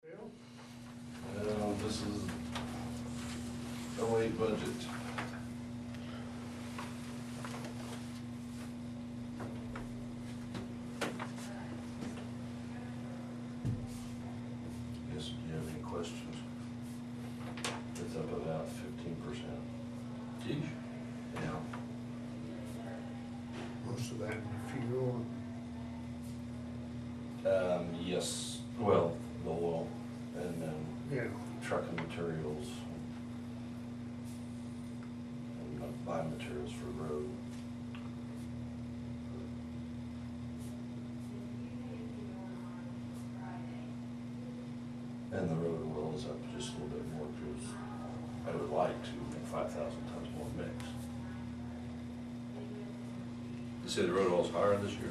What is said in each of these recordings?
This is 08 budget. Yes, do you have any questions? It's up about 15%. Geez. Yeah. Most of that in fuel. Yes, well, the oil and then Yeah. trucking materials and buy materials for the road. And the road oil is up just a little bit more because I would like to make 5,000 tons more mix. You say the road oil's higher this year?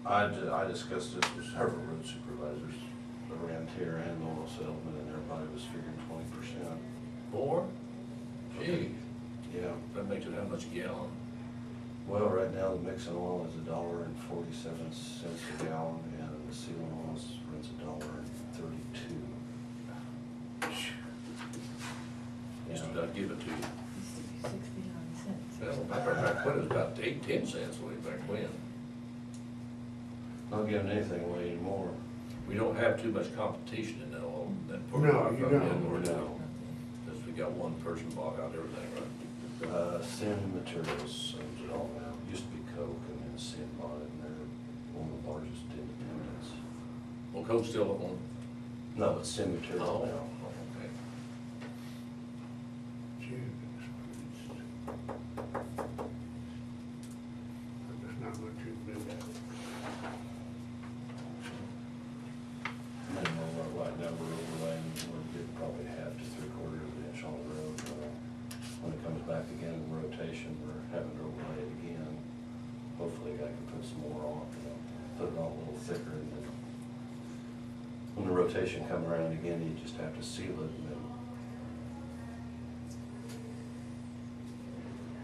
I discussed this with several road supervisors around here and the oil salesman, and everybody was figuring 20%. More? Gee, Yeah. that makes it how much a gallon? Well, right now, the mixing oil is $1.47 a gallon, and the sealing oil runs $1.32. Just about give it to you. Used to be 69 cents. Well, back when it was about 8, 10 cents way back when. Not giving anything away anymore. We don't have too much competition in that oil. No, you don't. Or no, because we got one person bought out everything, right? Sin Materials owns it all now. Used to be Coke, and then Sin bought it, and they're one of the largest independents. Well, Coke's still at one. No, it's Sin Materials Oh, now. okay. There's not much you can do with it. And then right now we're overlaying, we're getting probably half to 3/4 of an inch on the road. When it comes back again in rotation, we're having to overlay it again. Hopefully I can put some more on, put it on a little thicker, and then when the rotation come around again, you just have to seal it, and then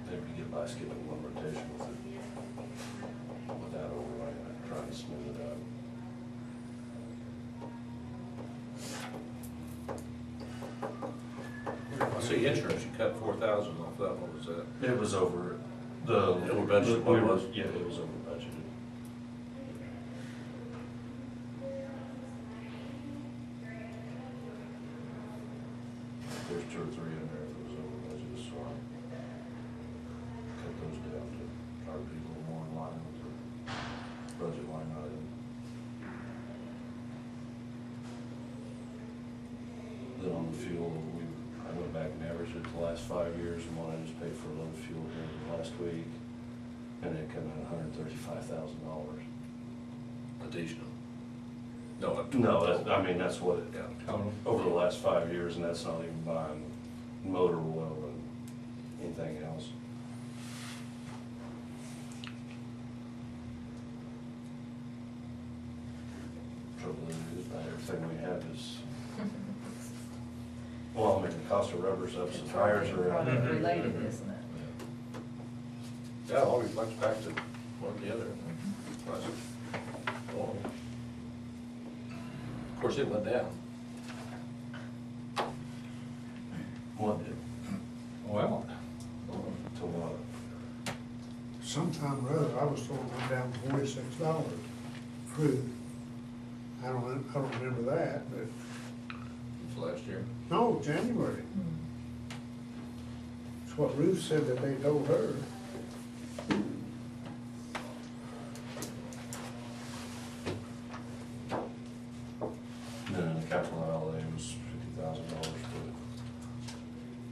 maybe get by skipping one rotation with it without overlaying it, trying to smooth it out. I see insurance, you cut 4,000 off that, what was that? It was over the. Over budget, what it was? Yeah, it was over budgeted. There's 2 or 3 in there that was over budgeted, so I cut those down to try to be a little more in line with the budget line item. Then on the fuel, I went back and averaged it the last 5 years, and what I just paid for a load of fuel here last week, and it came in $135,000. Additional? No, No, I mean, that's what it, Yeah, total. over the last 5 years, and that's not even buying motor oil and anything else. Trouble is, not everything we have is, well, I mean, the cost of rubber's up, so tires are up. Product related, isn't it? Yeah, it all reflects back to one or the other. Price of oil. Of course, it went down. What did? Well. To what? Sometime or other, I was told it went down $46 crude. I don't remember that, but, It's last year. no, January. It's what Ruth said that they told her. And then the capital outlay was $50,000 for,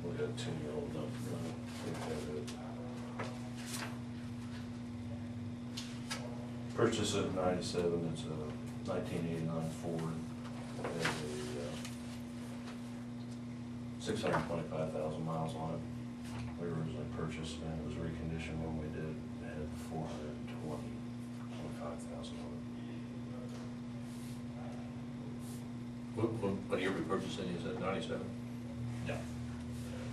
we got a 10-year-old dump run. I think that's it. Purchase it in '97, it's a 1989 Ford. It has a 625,000 miles on it. We originally purchased it, and it was reconditioned when we did. It had 25,000 on it. What year we purchased it, is that 97? Yeah.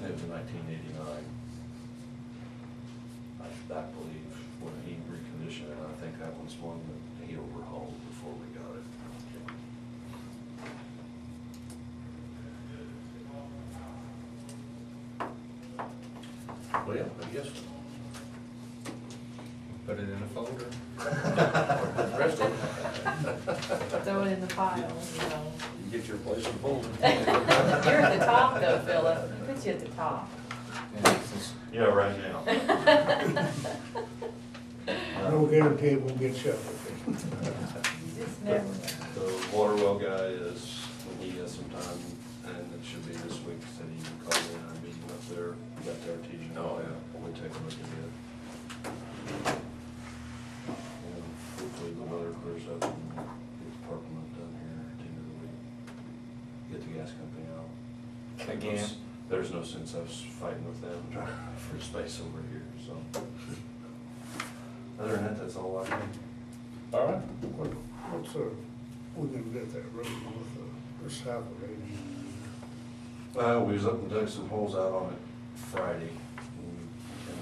It was in 1989. I believe when he reconditioned it, I think that one's one that he overhauled before we got it. Well, I guess. Put it in a folder. Rest of it. Throw it in the pile, you know. You get your place in the folder. You're at the top though, Philip. He puts you at the top. Yeah, since- Yeah, right now. No guarantee it won't get shoveled. You just never know. The water well guy is, when he has some time, and it should be this week, said he can call in our meeting up there, got the artesian. Oh, yeah. We'll take a look at it. And hopefully the weather clears up and get the parking lot done here at the end of the week. Get the gas company out. Again? There's no sense us fighting with them for space over here, so. Other than that, that's all I have. All right. What's, we're gonna get that road north or south of 80? We was up and dug some holes out on it Friday. And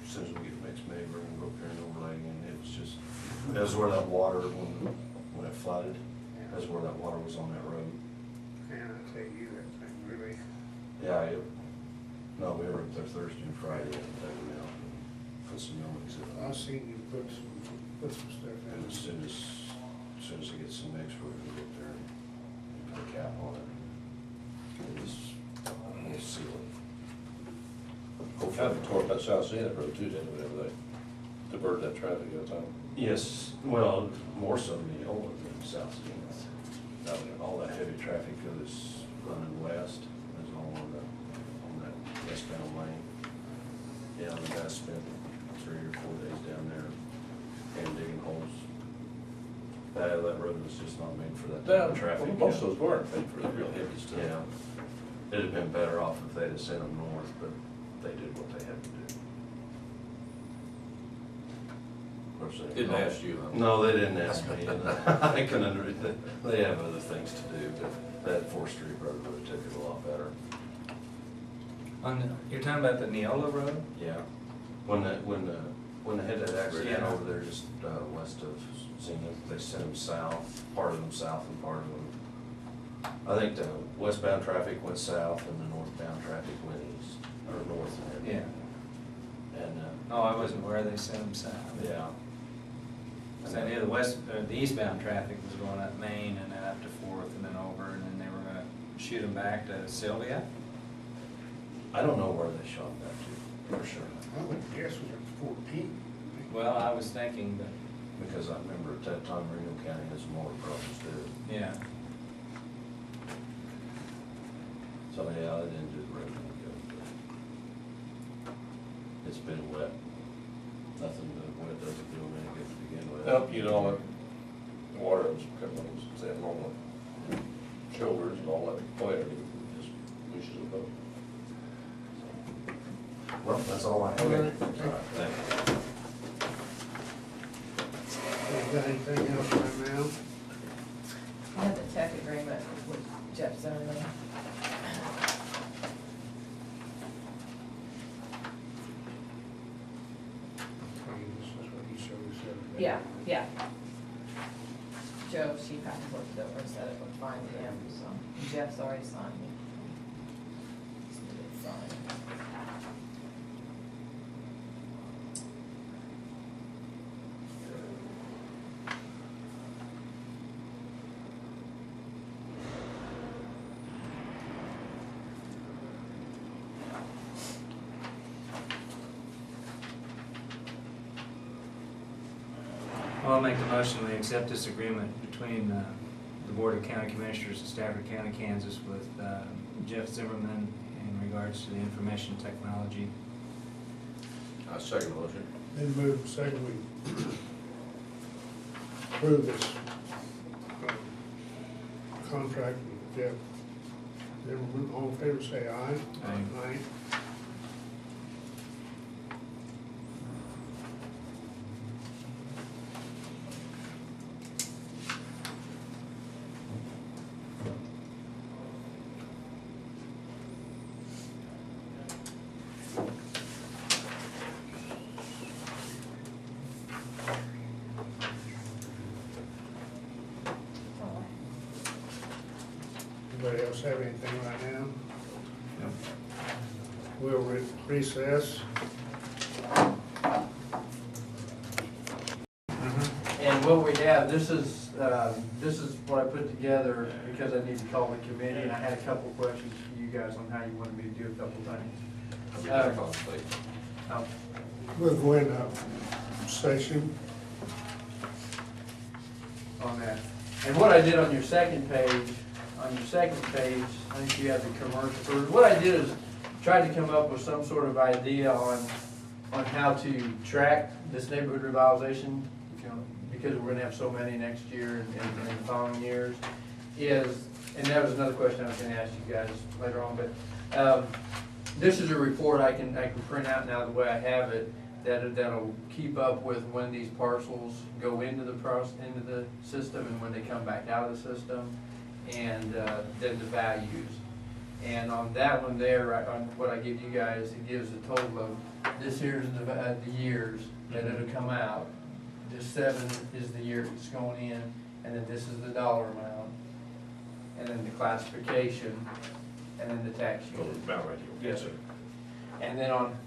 as soon as we get mixed maybe, we're gonna go up there and overlay, and it was just, that's where that water, when it flooded, that's where that water was on that road. And I tell you, that thing really, Yeah, no, we were up there Thursday and Friday and dug them out and put some millings in I it. seen you put some stuff in. And as soon as it gets some mix, we're gonna go up there and put a cap on it. And just, we'll seal it. Kind of tore up that South Sandyland road too, didn't it, whenever they diverted that traffic at the time? Yes, well, more so than the old one than South Street. All that heavy traffic goes running west, is all on that westbound lane. Yeah, the guy spent 3 or 4 days down there and digging holes. That road was just not made for that type of traffic. Most of those weren't made for the real heavy stuff. Yeah, it'd have been better off if they'd have sent them north, but they did what they had to do. Of course, they Didn't ask you, huh? No, they didn't ask me, and I can they have other things to do, but that 4th Street road would have took it a lot better. You're talking about the Neola Road? Yeah, when they had that accident Yeah. over there just west of Zenith, they sent them south, part of them south and part of them. I think the westbound traffic went south and the northbound traffic went east, or north. Yeah. And, Oh, I wasn't aware they sent them south. yeah. So I knew the eastbound traffic was going up Main and then up to 4th and then over, and then they were gonna shoot them back to Sylvia? I don't know where they shot that to, for sure. I would guess it was at 14. Well, I was thinking, but, Because I remember at that time Reno County had some more problems too. yeah. So, yeah, I didn't do the road any good, but it's been wet. Nothing but wet doesn't do them any good to begin with. Nope, you know, the water was coming on, saying on the shoulders and all that, fire, it just pushes it up. Well, that's all I have. All right. Thank you. You got anything else right now? I have the tech agreement with Jeff Zimmerman. This is what he showed us the other day. Yeah, yeah. Joe, she had to look it over and said it looked fine to him, so Jeff's already signed it. Just need it signed. Well, I'll make the motion, we accept this agreement between the Board of County Commissioners of Stafford County, Kansas with Jeff Zimmerman in regards to the information technology. I second the motion. Then move to second, we approve this contract with Jeff Zimmerman. All in favor, say aye. Aye. Aye. Anybody else have anything right now? Yep. We'll recess. And what we have, this is what I put together because I need to call the committee, and I had a couple questions for you guys on how you wanted me to do a couple things. I'll be back on, please. We'll go into session. On that. And what I did on your second page, I think you have the commercial. What I did is tried to come up with some sort of idea on how to track this neighborhood revitalization, because we're gonna have so many next year and the following years, and that was another question I was gonna ask you guys later on, but this is a report I can print out now the way I have it, that'll keep up with when these parcels go into the system and when they come back out of the system, and then the values. And on that one there, on what I give you guys, it gives a total of, this here's the years that it'll come out. This 7 is the year it's going in, and then this is the dollar amount, and then the classification, and then the tax Go unit. to Mount right here. Yes, sir. And then on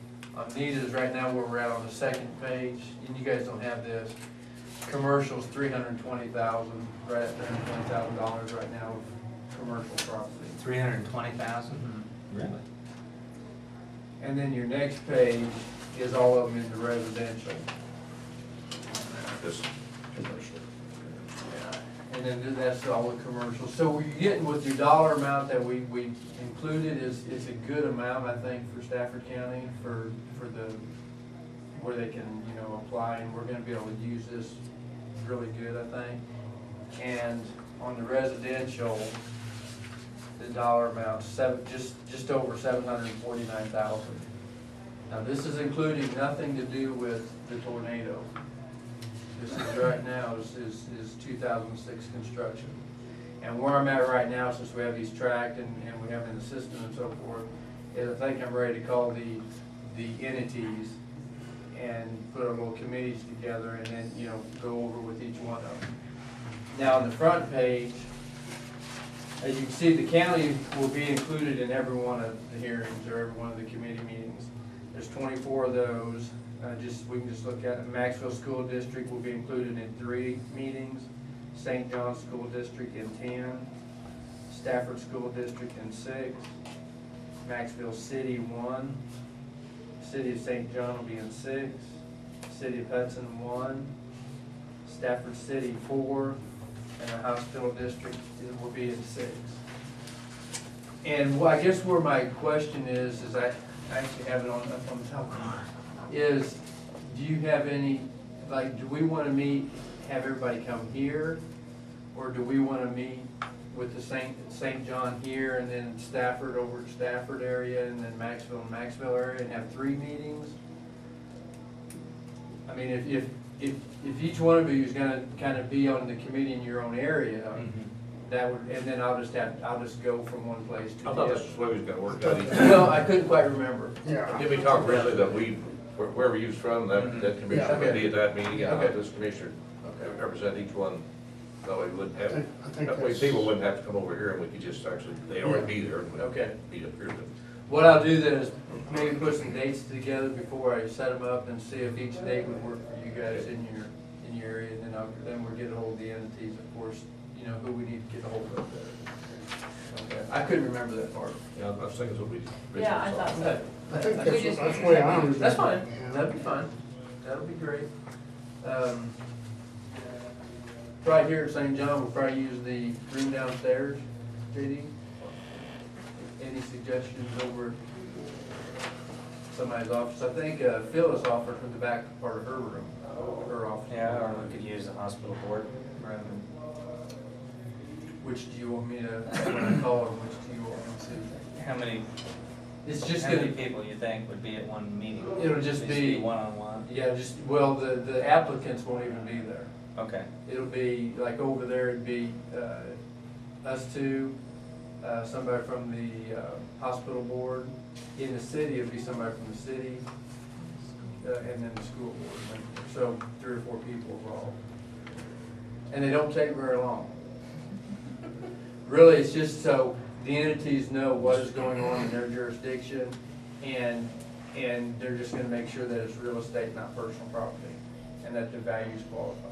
Nita's right now, where we're at on the second page, and you guys don't have this, commercial's $320,000, right at $320,000 right now of commercial property. 320,000? Really? And then your next page is all of them in the residential. This commercial. And then that's all the commercial. So what you're getting with your dollar amount that we included is a good amount, I think, for Stafford County, for the, where they can, apply, and we're gonna be able to use this really good, I think. And on the residential, the dollar amount, just over 749,000. Now, this is including nothing to do with the tornado. This is right now is 2006 construction. And where I'm at right now, since we have these tracked and we have them in the system and so forth, is I think I'm ready to call the entities and put our little committees together and then, go over with each one of them. Now, on the front page, as you can see, the county will be included in every one of the hearings or every one of the committee meetings. There's 24 of those. We can just look at it. Maxville School District will be included in 3 meetings. St. John School District in 10. Stafford School District in 6. Maxville City 1. City of St. John will be in 6. City of Hudson 1. Stafford City 4. And the hospital district will be in 6. And I guess where my question is I actually have it on the top, is do you have any, do we want to meet, have everybody come here? Or do we want to meet with the St. John here and then Stafford over at Stafford area and then Maxville and Maxville area and have 3 meetings? I mean, if each one of you is gonna kind of be on the committee in your own area, that would, and then I'll just go from one place to the I other. thought this was the way we was gonna work out. No, I couldn't quite remember. Yeah. Did we talk originally that wherever you was from, that commissioner would Okay. be at that meeting, and Okay. this commissioner represent each one? That way we wouldn't have, I think that way that's- people wouldn't have to come over here and we could just actually, they already be there and Okay. be up here. But What I'll do then is maybe put some dates together before I set them up and see if each date would work for you guys in your area, and then we'll get a hold of the entities, of course, who we need to get a hold of. Okay. I couldn't remember that part. Yeah, I was thinking it's what we. Yeah, I thought so. I think We that's just- the way I understand it. That's fine, Yeah. that'd be fine, that'll be great. Right here at St. John, we'll probably use the room downstairs, JD. Any suggestions over somebody's office? I think Phyllis offered for the back part of her room, her office. Yeah, or we could use the hospital board rather than. Which do you want me to, when I call her, which do you want me to? How many It's How many people you think would be at one meeting? It'll just be one-on-one? Yeah, well, the applicants won't even be there. Okay. It'll be, like over there, it'd be us two, somebody from the hospital board. In the city, it'd be somebody from the city, and then the school board. So 3 or 4 people involved. And they don't take very long. Really, it's just so the entities know what is going on in their jurisdiction, and they're just gonna make sure that it's real estate, not personal property, and that the values qualify.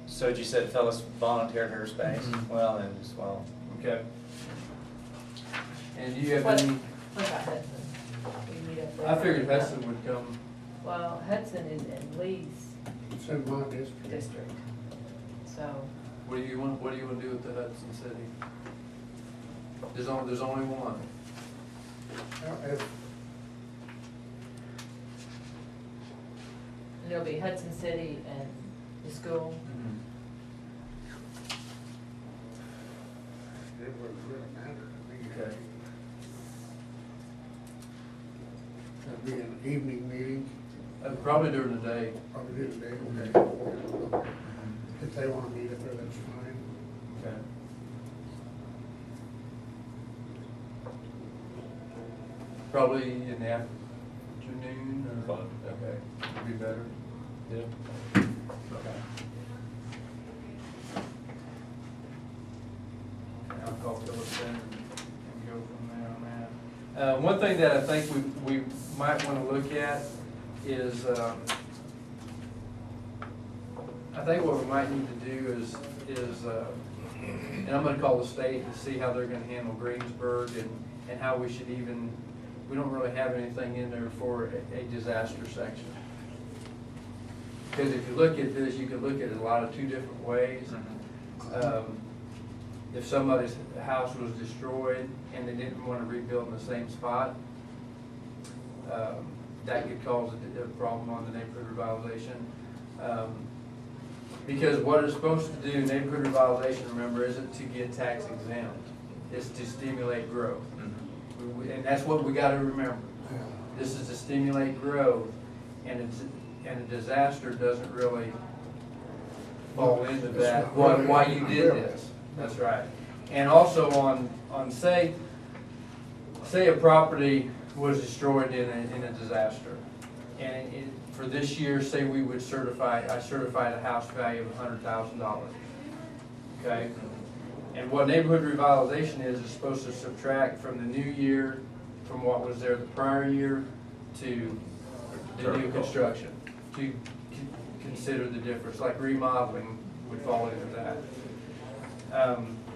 So you said Phyllis volunteered her space? Mhm. Well, and as well. Okay. And do you have What any, about Hudson? We meet up there. I figured Hudson would come, Well, Hudson is in Lee's It's in my district. district, so, what do you want to do with the Hudson City? There's only one. If and it'll be Hudson City and the school. it wouldn't really matter to me. Okay. It'd be an evening meeting, Probably during the day. probably do the day, okay. If they wanna meet up there, that's fine. Okay. Probably in the afternoon or? Fine, yeah. Okay, would be better. Yeah. Okay. I'll call Phyllis in and go from there on that. One thing that I think we might want to look at is, I think what we might need to do is, and I'm gonna call the state to see how they're gonna handle Greensburg and how we should even, we don't really have anything in there for a disaster section. Because if you look at this, you can look at it a lot of two different ways. If somebody's house was destroyed and they didn't want to rebuild in the same spot, that could cause a problem on the neighborhood revitalization. Because what it's supposed to do, neighborhood revitalization, remember, isn't to get tax exempt. It's to stimulate growth. And that's what we gotta remember. This is to stimulate growth, and a disaster doesn't really fall into that, why you did this. That's right. And also on say a property was destroyed in a disaster. And for this year, say we would I certified a house value of $100,000. Okay? And what neighborhood revitalization is supposed to subtract from the new year, from what was there the prior year, to the new construction, to consider the difference, like remodeling would fall into that.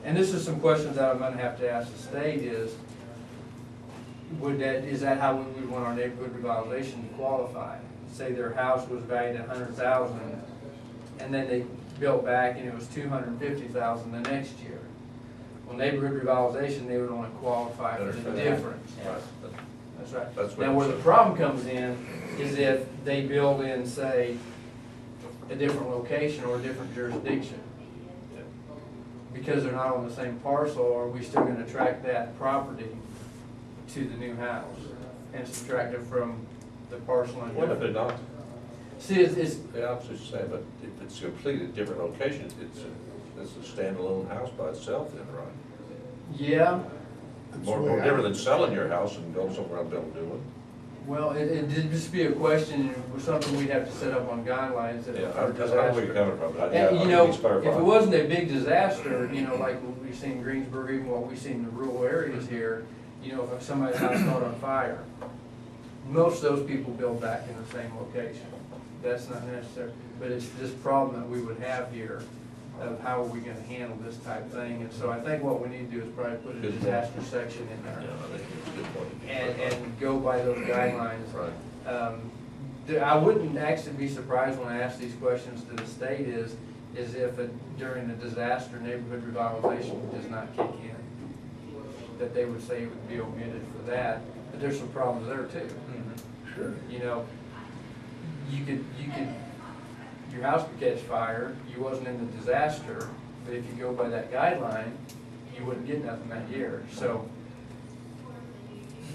And this is some questions that I'm gonna have to ask the state is that how we would want our neighborhood revitalization to qualify? Say their house was valued at $100,000, and then they built back and it was $250,000 the next year. Well, neighborhood revitalization, they would only qualify for the difference. Right. That's right. That's what Now, it where the says. problem comes in is if they build in, say, a different location or a different jurisdiction. Because they're not on the same parcel, are we still gonna track that property to the new house and subtract it from the parcel? And What if they're not? See, it's, The opposite you say, but if it's completely different location, it's a standalone house by itself then, right? yeah, More different than selling your house and going somewhere else to build a new one. well, it'd just be a question, it was something we'd have to set up on guidelines. that- Yeah, for I know where you're disaster. coming from, but And, I you know, think it's if clarified. it wasn't a big disaster, you know, like what we've seen in Greensburg, even what we've seen in the rural areas here, you know, if somebody's house caught on fire, most of those people build back in the same location. That's not necessary, but it's this problem that we would have here of how are we gonna handle this type thing. And so I think what we need to do is probably put a Good point. disaster section in Yeah, there I think it's a good point. and go by those guidelines. Right. I wouldn't actually be surprised when I ask these questions to the state is if during the disaster, neighborhood revitalization does not kick in, that they would say it would be omitted for that, but there's some problems there too. Sure. You know, you could, your house could catch fire, you wasn't in the disaster, but if you go by that guideline, you wouldn't get nothing that year, so.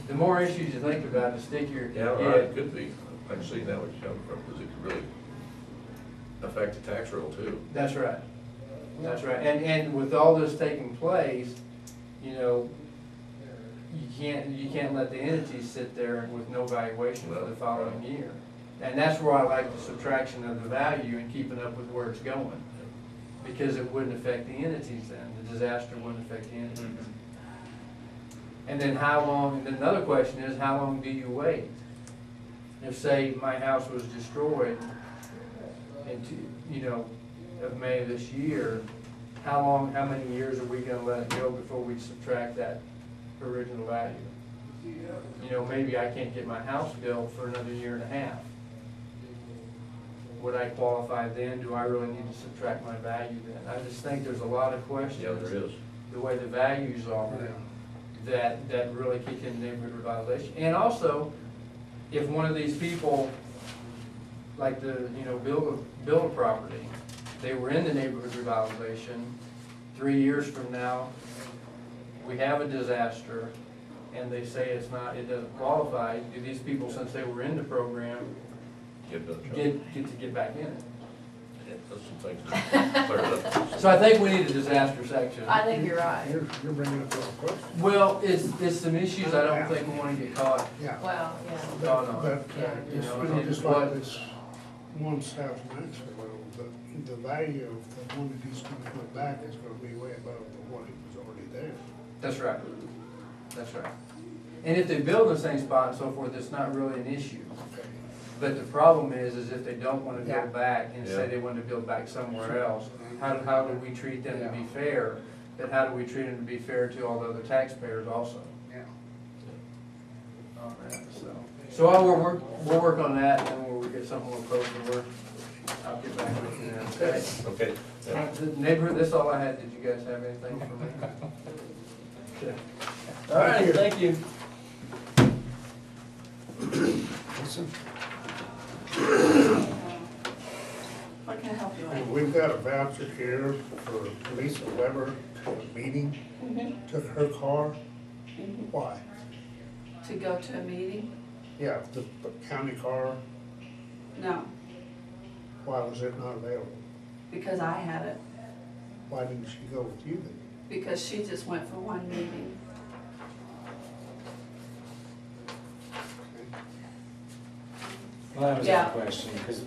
The more issues you think about, the stickier it Yeah, can right, get. it could be. I can see now what you're coming from, because it could really affect the tax roll too. That's right. That's right. And with all this taking place, you know, you can't let the entities sit there with no valuation for the following year. And that's where I like the subtraction of the value and keeping up with where it's going. Because it wouldn't affect the entities then. The disaster wouldn't affect the entities. And then how long, and then another question is, how long do you wait? If, say, my house was destroyed of May of this year, how many years are we gonna let it go before we subtract that original value? Maybe I can't get my house built for another year and a half. Would I qualify then? Do I really need to subtract my value then? I just think there's a lot of questions. Yeah, there is. The way the values are, that really kick in neighborhood revitalization. And also, if one of these people, like build a property, they were in the neighborhood revitalization, 3 years from now, we have a disaster, and they say it doesn't qualify, do these people, since they were in the program, get to get back in it? Yeah, that's some things to clear up. So I think we need a disaster section. I think you're right. You're bringing up a question. Well, it's some issues I don't think we wanna get caught. Yeah. Well, yeah. But Yeah. it's You know, really it's just what- like this one South Maxwell, the value of the one that he's gonna put back is gonna be way above the one that was already there. That's right. That's right. And if they build in the same spot and so forth, it's not really an issue. Okay. But the problem is if they don't want to Yeah. build back and say Yeah. they want to build back somewhere else, how do we treat them to be fair? But how do we treat them to be fair to all the other taxpayers also? Yeah. On that, so we'll work on that, and then we'll get something we'll post and work. I'll get back with you then, okay? Okay. Yeah. The neighborhood, that's all I had. Did you guys have anything for me? Okay. All right, thank you. Listen, What can I help you with? we've got a voucher here for Lisa Weber to a meeting, took her car. Why? To go to a meeting? Yeah, the county car, No, why was it not available? because I had it, Why didn't she go with you then? because she just went for one meeting. Well, that was Yeah. our question, because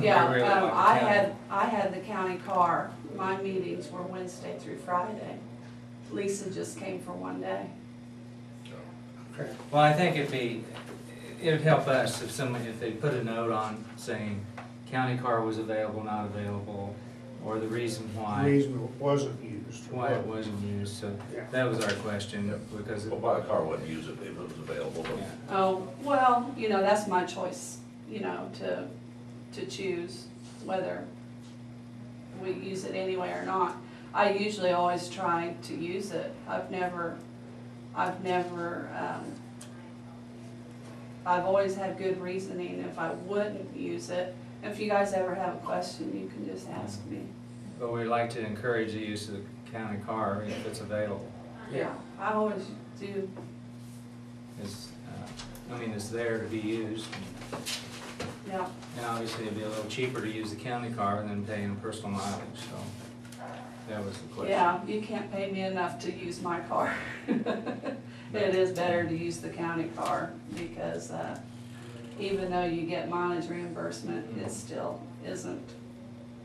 Yeah, really like the I county. had the county car, my meetings were Wednesday through Friday. Lisa just came for one day. Okay. Well, I think it'd help us if they put a note on saying county car was available, not available, or the reason The why, reason it wasn't used. why it wasn't used, so Yeah. that was our question, because. Well, my car wouldn't use it if it was available, but Yeah. Oh, well, that's my choice, to choose whether we use it anyway or not. I usually always try to use it. I've always had good reasoning if I wouldn't use it. If you guys ever have a question, you can just ask me. But we'd like to encourage the use of the county car if it's available. Yeah, I always do. It's, it's there to be used, Yeah, and obviously it'd be a little cheaper to use the county car than paying a personal mileage, so that was the question. yeah, you can't pay me enough to use my car. It is better to use the county car because even though you get mileage reimbursement, it still isn't.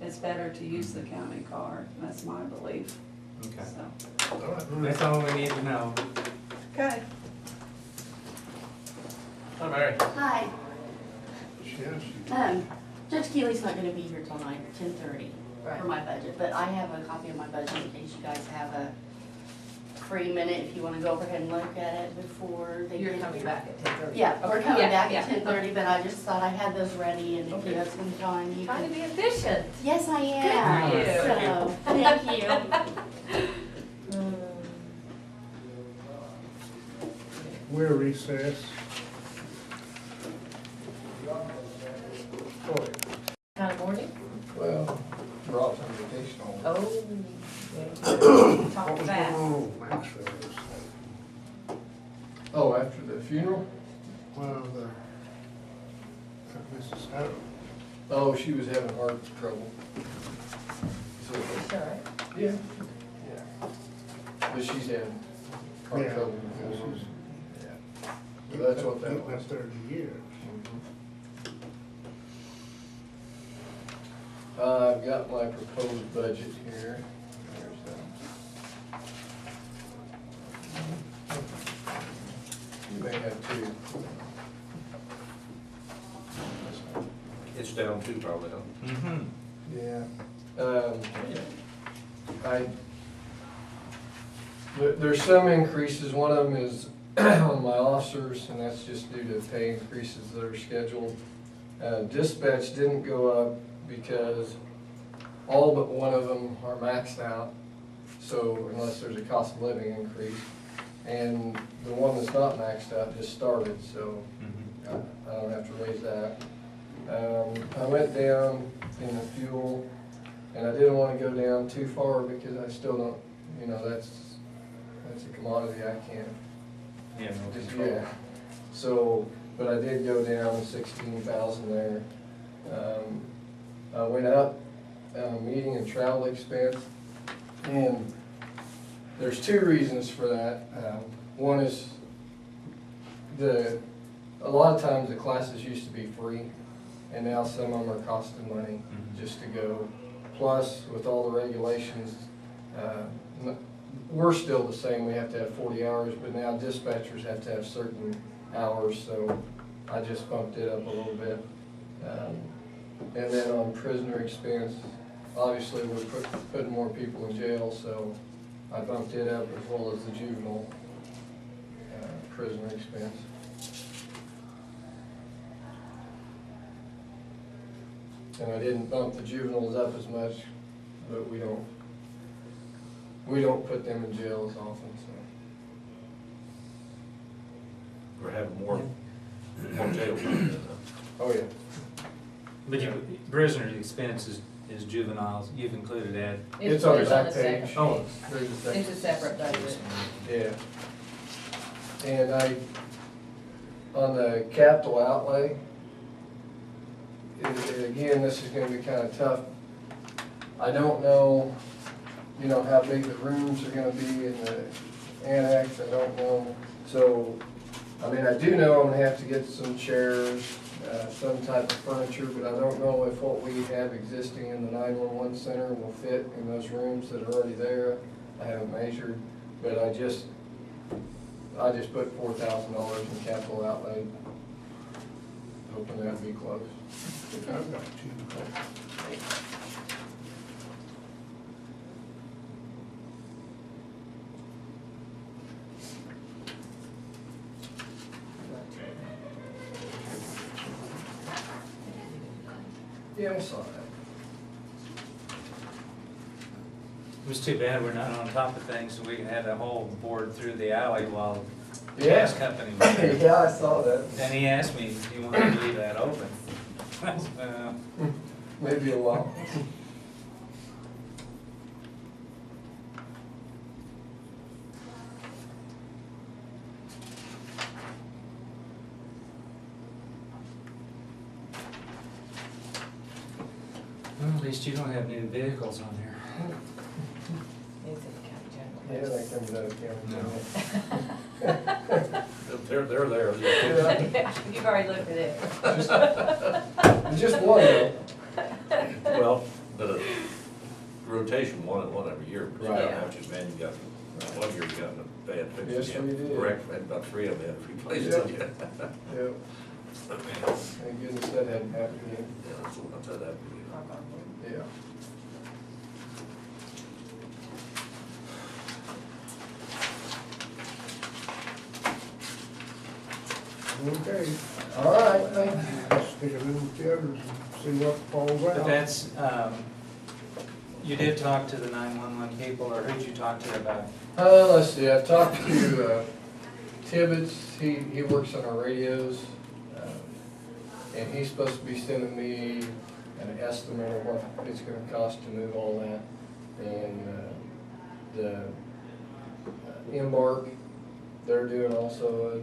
It's better to use the county car. That's my belief. Okay, So, All right. that's all we need to know. okay. Hi, Mary. Hi, Yes. Judge Keely's not gonna be here till 10:30 Right. for my budget, but I have a copy of my budget in case you guys have a free minute, if you wanna go over ahead and look at it before they You're get coming here. back at 10:30. Yeah, we're Okay, coming yeah, back yeah. at 10:30, but I just thought I had those ready, and if Okay. you have some time, you Trying to can. be efficient. Yes, I Good for you. am, so, thank you. We're recessed. Kind of morning? Well, Rob's on vacation all Oh. What Talk was going fast. on with Maxwell this day? Oh, after the funeral? Well, Mrs. Harold. Oh, she was having heart trouble. So, It's all right. yeah, yeah. But she's had heart Yeah, trouble yeah, before. she's- Yeah. So that's what that Getting was. up 30 years. I've got my proposed budget here. There's that. down too, probably, huh? Mm-hmm. Yeah. There's some increases. One of them is on my officers, and that's just due to pay increases that are scheduled. Dispatch didn't go up because all but one of them are maxed out, so unless there's a cost of living increase. And the one that's not maxed out just started, so I don't have to raise that. I went down in the fuel, and I didn't want to go down too far because I still don't, you know, that's a commodity I can't. Yeah, no Just, control. yeah. So, but I did go down 16,000 there. I went up, meeting and travel expense, and there's two reasons for that. One is a lot of times the classes used to be free, and now some of them are costing money just to go. Plus, with all the regulations, we're still the same. We have to have 40 hours, but now dispatchers have to have certain hours, so I just bumped it up a little bit. And then on prisoner expense, obviously we're putting more people in jail, so I bumped it up as well as the juvenile prisoner expense. And I didn't bump the juveniles up as much, but we don't put them in jail as often, so. We're having more jails. Oh, yeah. But prisoner's expense is juveniles, you've included that. It's on the it's back second page. Oh. There's a section. It's a separate budget. Yeah. And on the capital outlay, again, this is gonna be kind of tough. I don't know, you know, how big the rooms are gonna be in the annex, I don't know. So, I mean, I do know I'm gonna have to get some chairs, some type of furniture, but I don't know if what we have existing in the 911 center will fit in those rooms that are already there. I haven't measured, but I just put $4,000 in capital outlay, hoping that'd be close. I've got two. Yeah, I saw that. It was too bad we're not on top of things, so we can have that whole board through the alley while the Yeah. gas company was there. Yeah, I saw that. Then he asked me, do you want to leave that open? Maybe a while. Well, at least you don't have new vehicles on there. It's in the county general. Yeah, that comes out of county. They're there. Yeah, you've already looked at it. Just one though. Well, but a rotation one every year, but you Right. got out your man, you got, one year you got a bad fix. Yes, you had we did. Correct, and about 3 of them had replaced Yep. it. Yep. Thank goodness that hadn't happened yet. Yeah, that's what I'll tell that. Yeah. Okay, all right, thank you. Stick it in with the others and see what falls out. But that's, you did talk to the 911 people, or who'd you talk to about? Let's see, I talked to Tibbetts, he works on our radios, and he's supposed to be sending me an estimate of what it's gonna cost to move all that. And the Embark, they're doing also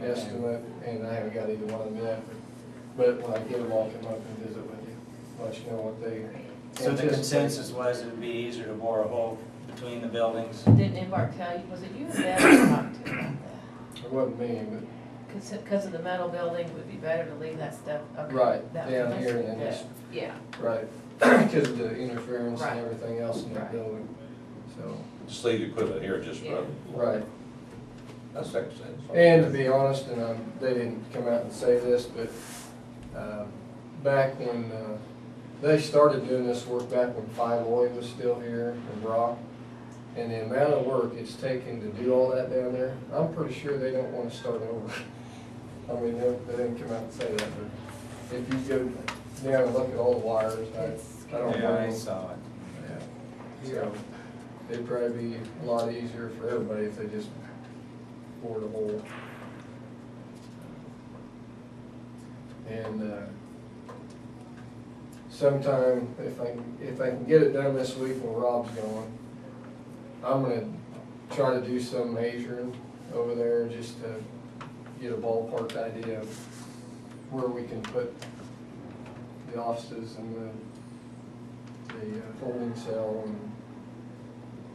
an estimate, and I haven't got either one of them yet. But when I get them, I'll come up and visit with you, let you know what they. So the anticipate. consensus was it would be easier to bore a hole between the buildings? Didn't Embark tell you, was it you or Deb that talked to about that? It wasn't me, but. Because of the metal building, it would be better to leave that stuff. Okay, Right, that- down that's here and then good. just- Yeah, Right, because of the interference Right. and everything else in that Right. building, so, Just leave the equipment here, just Yeah. run. right. That's makes sense. And to be honest, and they didn't come out and say this, but back when, they started doing this work back when 5 Lloyd was still here in Brock. And the amount of work it's taken to do all that down there, I'm pretty sure they don't wanna start over. I mean, they didn't come out and say that, but if you go down and look at all the wires, I don't know. Yeah, I saw it. Yeah. So, it'd probably be a lot easier for everybody if they just bored a hole. And, sometime, if I can get it done this week when Rob's gone, I'm gonna try to do some measuring over there just to get a ballpark idea of where we can put the offices and the holding cell.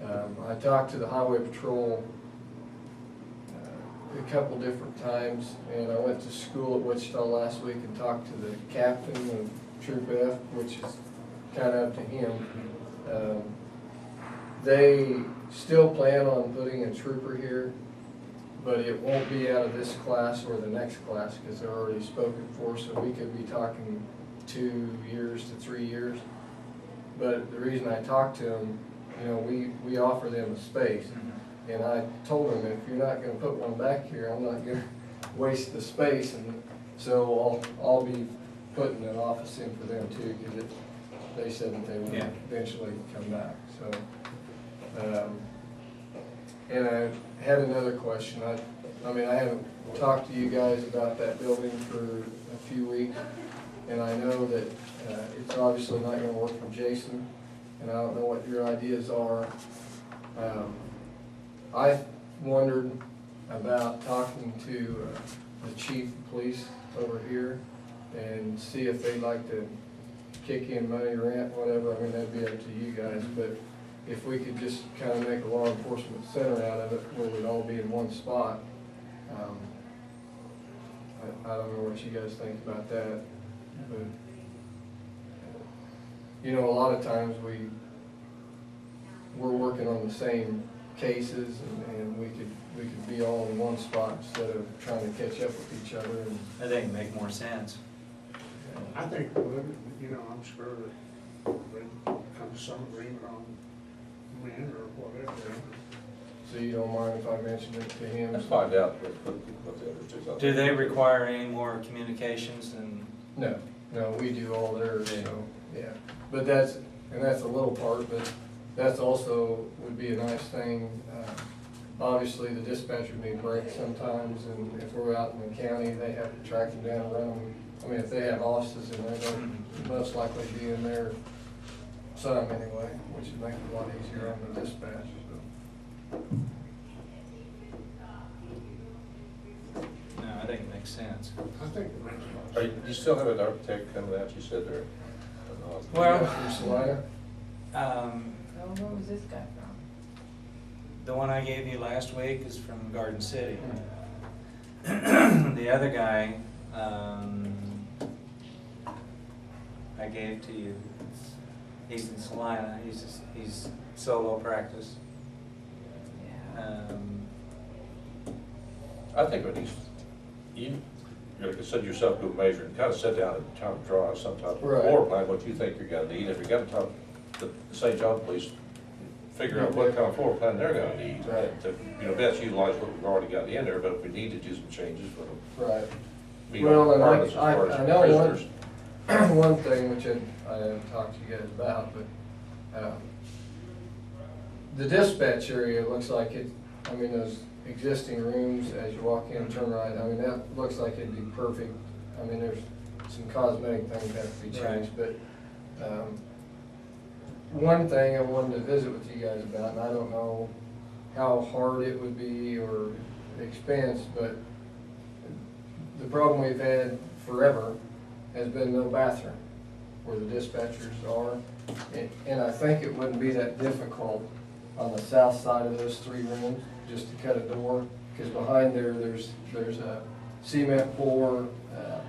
And I talked to the highway patrol a couple different times, and I went to school at Wichita last week and talked to the captain of Troop F, which is kind of up to him. They still plan on putting a trooper here, but it won't be out of this class or the next class because they're already spoken for, so we could be talking 2 years to 3 years. But the reason I talked to them, you know, we offer them a space. And I told them, if you're not gonna put one back here, I'm not gonna waste the space. And so I'll be putting an office in for them too, because they said that they would eventually come back, so. And I had another question. I mean, I haven't talked to you guys about that building for a few weeks, and I know that it's obviously not gonna work for Jason, and I don't know what your ideas are. I wondered about talking to the chief of police over here and see if they'd like to kick in money, rent, whatever. I mean, that'd be up to you guys, but if we could just kind of make a law enforcement center out of it where we'd all be in one spot. I don't know what you guys think about that, but you know, a lot of times we're working on the same cases, and we could be all in one spot instead of trying to catch up with each other. And I think it'd make more sense. I think, you know, I'm sure that they come to some agreement on when or whatever. so you don't mind if I mention it to him? Let's find out what the other two are. Do they require any more communications than? No, we do all theirs, so, yeah. But that's a little part, but that's also would be a nice thing. Obviously, the dispatcher need breaks sometimes, and if we're out in the county, they have to track them down and run them. I mean, if they have offices in there, they'll most likely be in there some anyway, which would make it a lot easier on the dispatch, so. No, I think it makes sense. I think it makes a lot of sense. You still have an architect coming out, you said there? Well, From Salina? Oh, where was this guy from? the one I gave you last week is from Garden City. The other guy, I gave to you, he's in Salina, he's solo practice. Yeah. I think when you like I said yourself, go measure and kind of sit down and kind of draw some type of floor plan, what you think you're gonna need. If you're gonna talk to the St. John Police, figure out what kind of floor plan they're gonna need. Right. To, you know, best utilize what we've already got in there, but if we need to do some changes for them. Right. Be Well, and requirements as far as I know prisoners. one thing which I haven't talked to you guys about, but the dispatch area looks like it, I mean, those existing rooms as you walk in, turn right, I mean, that looks like it'd be perfect. I mean, there's some cosmetic things that have to be changed, but one thing I wanted to visit with you guys about, and I don't know how hard it would be or expense, but the problem we've had forever has been no bathroom where the dispatchers are. And I think it wouldn't be that difficult on the south side of those 3 rooms, just to cut a door, because behind there's a cement pour,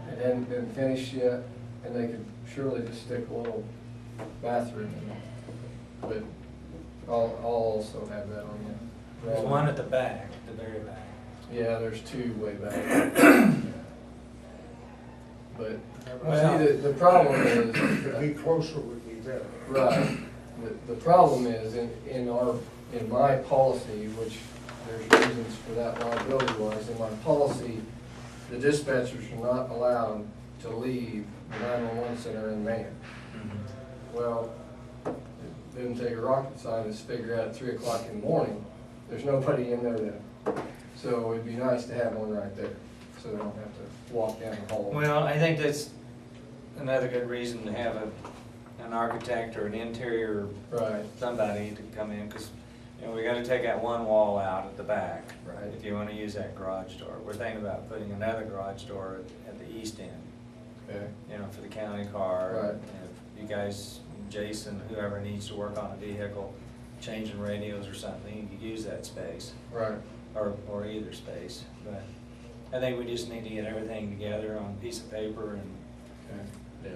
it hadn't been finished yet, and they could surely just stick a little bathroom in it. But I'll also have that on you. There's one at the back, the very back. Yeah, there's 2 way back. But, Well- see, the problem is. To be closer would be better. Right. The problem is in my policy, which there's reasons for that liability wise, in my policy, the dispatchers are not allowed to leave the 911 center in van. Well, it didn't take a rocket scientist to figure out at 3 o'clock in the morning, there's nobody in there then. So it'd be nice to have one right there, so they don't have to walk down the hall. Well, I think that's another good reason to have an architect or an interior, Right, somebody to come in, because, you know, we gotta take that one wall out at the back. right. If you wanna use that garage door. We're thinking about putting another garage door at the east end, Okay, you know, for the county car. Right. And if you guys, Jason, whoever needs to work on a vehicle, changing radios or something, you could use that space, right. or either space. But I think we just need to get everything together on a piece of paper and, Okay. Yeah.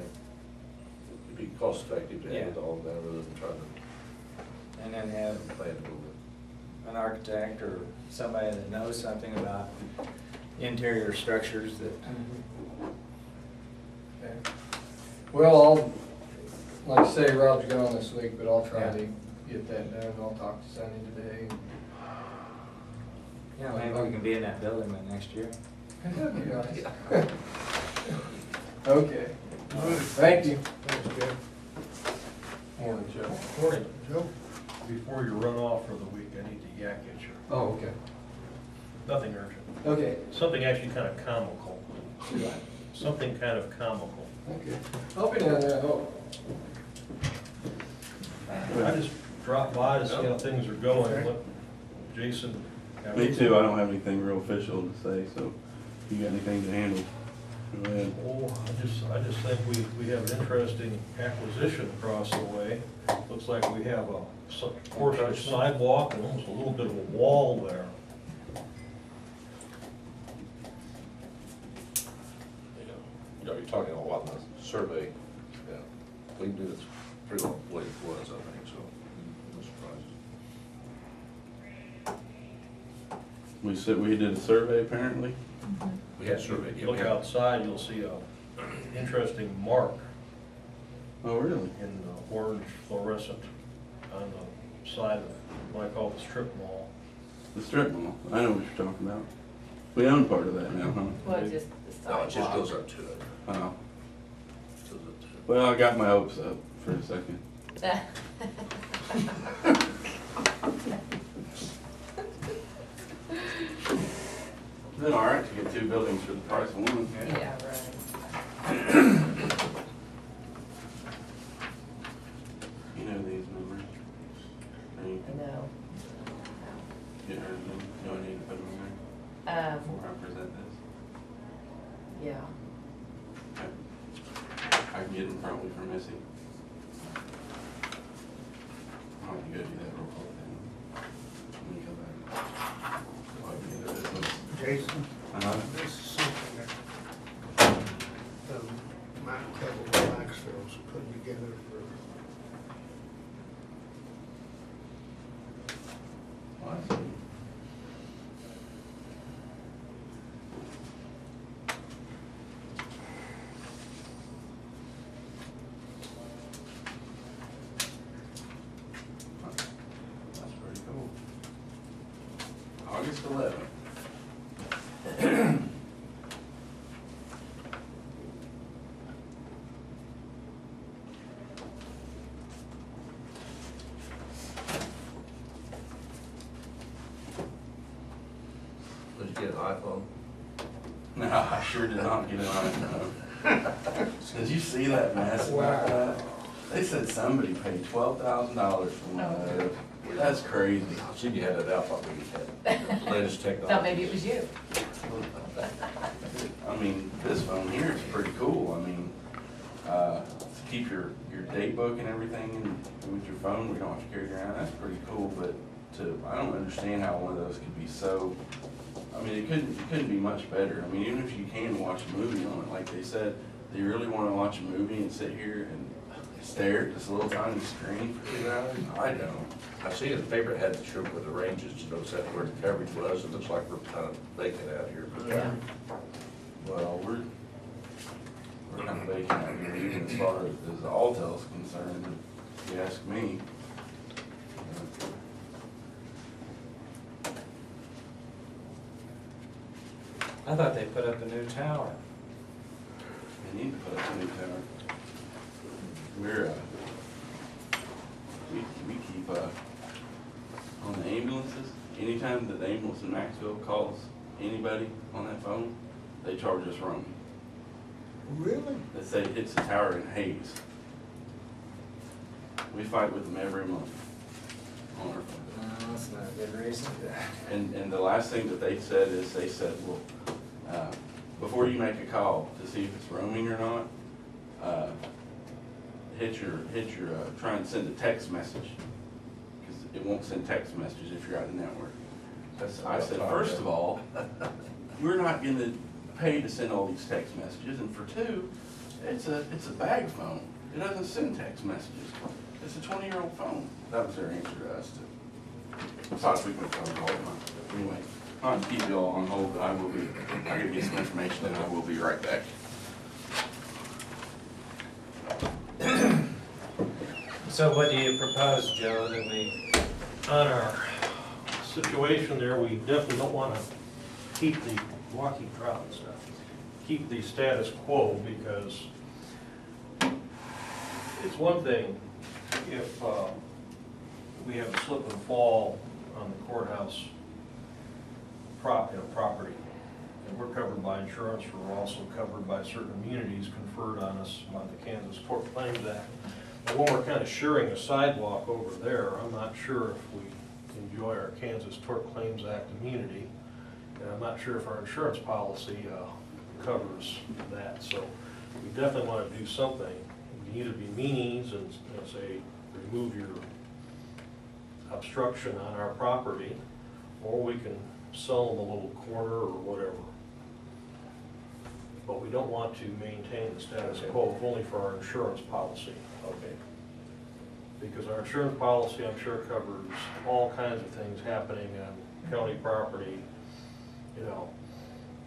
It'd be cost effective to have it Yeah. all down rather than trying to and then have plan to move it. an architect or somebody that knows something about interior structures that, Okay. Well, I'll, like I say, Rob's gone this week, but I'll try Yeah. to get that done. I'll talk to Sonny today. you know, maybe we can be in that building by next year. That'd be nice. Okay, thank you. Thanks, Jeff. Morning, Joe. Morning. Joe? Before you run off for the week, I need to yak at you. Oh, okay. Nothing urgent. Okay. Something actually kind of comical. Something kind of comical. Okay. I'll be down there, oh. I just dropped by to see how things are going. Okay. What Jason. Me too, I don't have anything real official to say, so if you got anything to handle, go ahead. Oh, I just think we have an interesting acquisition across the way. Looks like we have a portion of sidewalk and almost a little bit of a wall there. You know, you're talking a lot about the survey, yeah. We knew it's pretty long way it was, I think, so I'm surprised. We said we did a survey apparently. We had surveyed. If you look outside, you'll see a interesting mark Oh, really? in orange fluorescent on the side of what I call the strip mall. The strip mall, I know what you're talking about. We own part of that now, huh? Well, just the No, it just sidewalk. goes up to it. Oh. Goes up to it. Well, I got my hopes up for a second. It's been all right to get two buildings for the price of one. Yeah, right. You know these numbers. Any, No. you heard them? Do I need to put them in there before I present this? Yeah. Okay. I can get them probably from Missy. I'll have to go do that real quick then. Let me go back. So I can get this one. Jason? This is something that, Matt Kettle Maxfield's put together for, Oh, I see. That's pretty cool. August 11th. Did you get an iPhone? No, I sure did not get an iPhone. Did you see that mess about that? They said somebody paid $12,000 for one of those. That's crazy. See, you had that out, thought we had latest technology. Thought maybe it was you. I mean, this phone here is pretty cool. I mean, to keep your date book and everything with your phone, we don't have to carry it around. That's pretty cool, but I don't understand how one of those could be so, I mean, it couldn't be much better. I mean, even if you can watch a movie on it, like they said, do you really want to watch a movie and sit here and stare at this little tiny screen for 2 hours? I don't. I seen in the paper, it had to show where the ranges, you know, set where the coverage was. It looks like we're kind of making it out here. Yeah. Well, we're kind of vacant out here, even as far as Altel's concerned, if you ask me. I thought they put up a new tower. They need to put up a new tower. We're, we keep, on the ambulances, anytime that the ambulance in Maxville calls anybody on that phone, they charge us roaming. Really? They say it hits the tower in Hayes. We fight with them every month on our phone. No, that's not a good reason. And the last thing that they said is, they said, well, before you make a call to see if it's roaming or not, try and send a text message, because it won't send text messages if you're out of the network. I said, first of all, we're not gonna pay to send all these text messages, and for two, it's a bag phone. It doesn't send text messages. It's a 20-year-old phone. That was their answer to us too. Besides, we can phone call them. Anyway, I'll keep you all on hold, but I gotta get some information and I will be right back. So what do you propose, Joe, that we, On our situation there, we definitely don't want to keep the walking trout and stuff, keep the status quo, because it's one thing if we have a slip and fall on the courthouse property, and we're covered by insurance, we're also covered by certain immunities conferred on us by the Kansas Tort Claims Act. And when we're kind of sharing a sidewalk over there, I'm not sure if we enjoy our Kansas Tort Claims Act immunity, and I'm not sure if our insurance policy covers that. So we definitely want to do something. We can either be meanies and say, remove your obstruction on our property, or we can sell them a little corner or whatever. But we don't want to maintain the status quo, only for our insurance policy. Okay. Because our insurance policy, I'm sure, covers all kinds of things happening on county property, you know,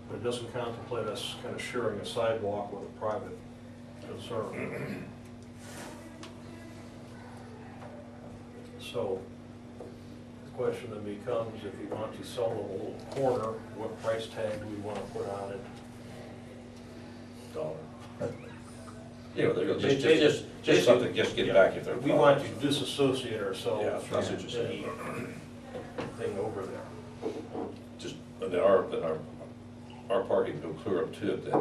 but it doesn't contemplate us kind of sharing a sidewalk with a private concern. So the question then becomes, if we want to sell them a little corner, what price tag do we want to put on it? $1. You know, just something, just get back if they're. We want to disassociate ourselves Yeah, from that's what you're saying. anything over there. Just, and our parking go clear up to it, then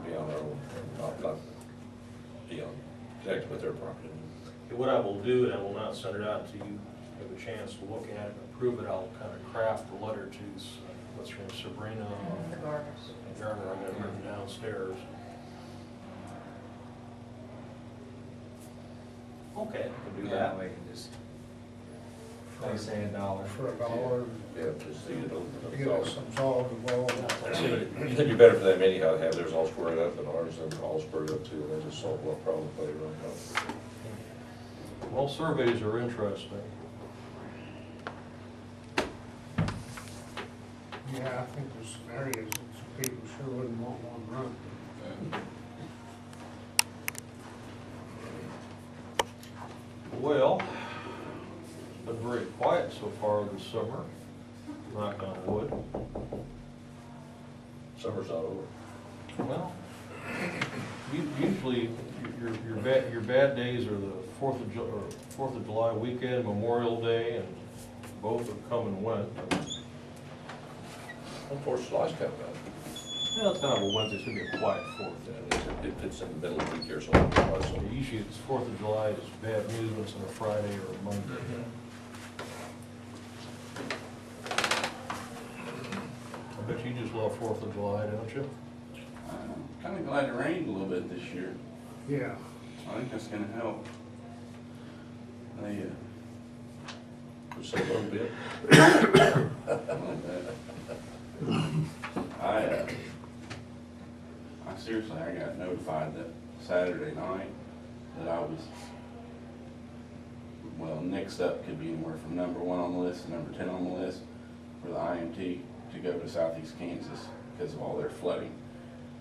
be on our own, not be on, connected with their property. And what I will do, and I will not send it out until you have a chance to look at it and approve it, I'll kind of craft a letter to, what's her name, Sabrina? The Garners. Garner, I got it written downstairs. Okay, I can do yeah, that. we can just, they say $1. For $1, Yeah, just see it over. get us some solid wall. It'd be better for them anyhow to have theirs all squared up and ours then all squared up too, and they just solve what problem later on. Well, surveys are interesting. Yeah, I think there's some areas that some people sure wouldn't want one run. Well, it's been very quiet so far this summer, knock on wood. Summer's not over. Well, usually your bad days are the 4th of July weekend, Memorial Day, and both have come and went. Unfortunately, July's kind of bad. Well, it's kind of a Wednesday, it's gonna be a quiet 4th. It's in the middle of the week here, so Usually it's 4th of July, it's bad amusements on a Friday or a Monday. I bet you just love 4th of July, don't you? I'm kind of glad it rained a little bit this year. Yeah. I think that's gonna help. just a little bit. I seriously, I got notified that Saturday night that I was, well, next up could be anywhere from number 1 on the list to number 10 on the list for the IMT to go to southeast Kansas because of all their flooding.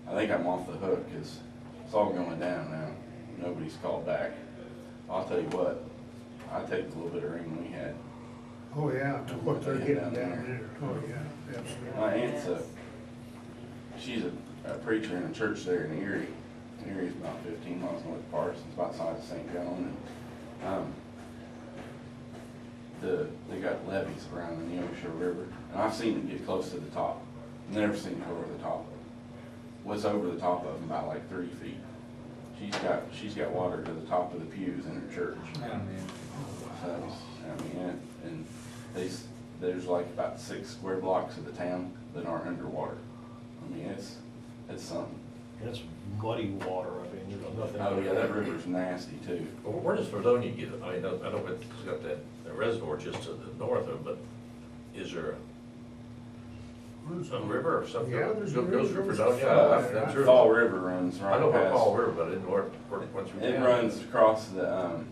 I think I'm off the hook because It's all going down now. Nobody's called back. I'll tell you what, I take a little bit of rain we had. Oh, yeah, to what they're getting down there. Oh, yeah, absolutely. My aunt's she's a preacher in a church there in Erie. Erie's about 15 miles north of Parsons, about the size of St. John. And, they got levees around the Neosho River, and I've seen them get close to the top. Never seen it over the top. What's over the top of them about like 3 feet. She's got water to the top of the pews in her church. So, I mean, and there's like about 6 square blocks of the town that aren't underwater. I mean, it's something. And it's muddy water, I mean, there's nothing. Oh yeah, that river's nasty too. Well, where does Fredonia get it? I mean, I know it's got that reservoir just to the north of it, but is there some river or something? Yeah, there's a Goes river. through Fredonia? I'm sure. Fall River runs right I know about past. Fall River, but I didn't know where it went through. It town. runs across the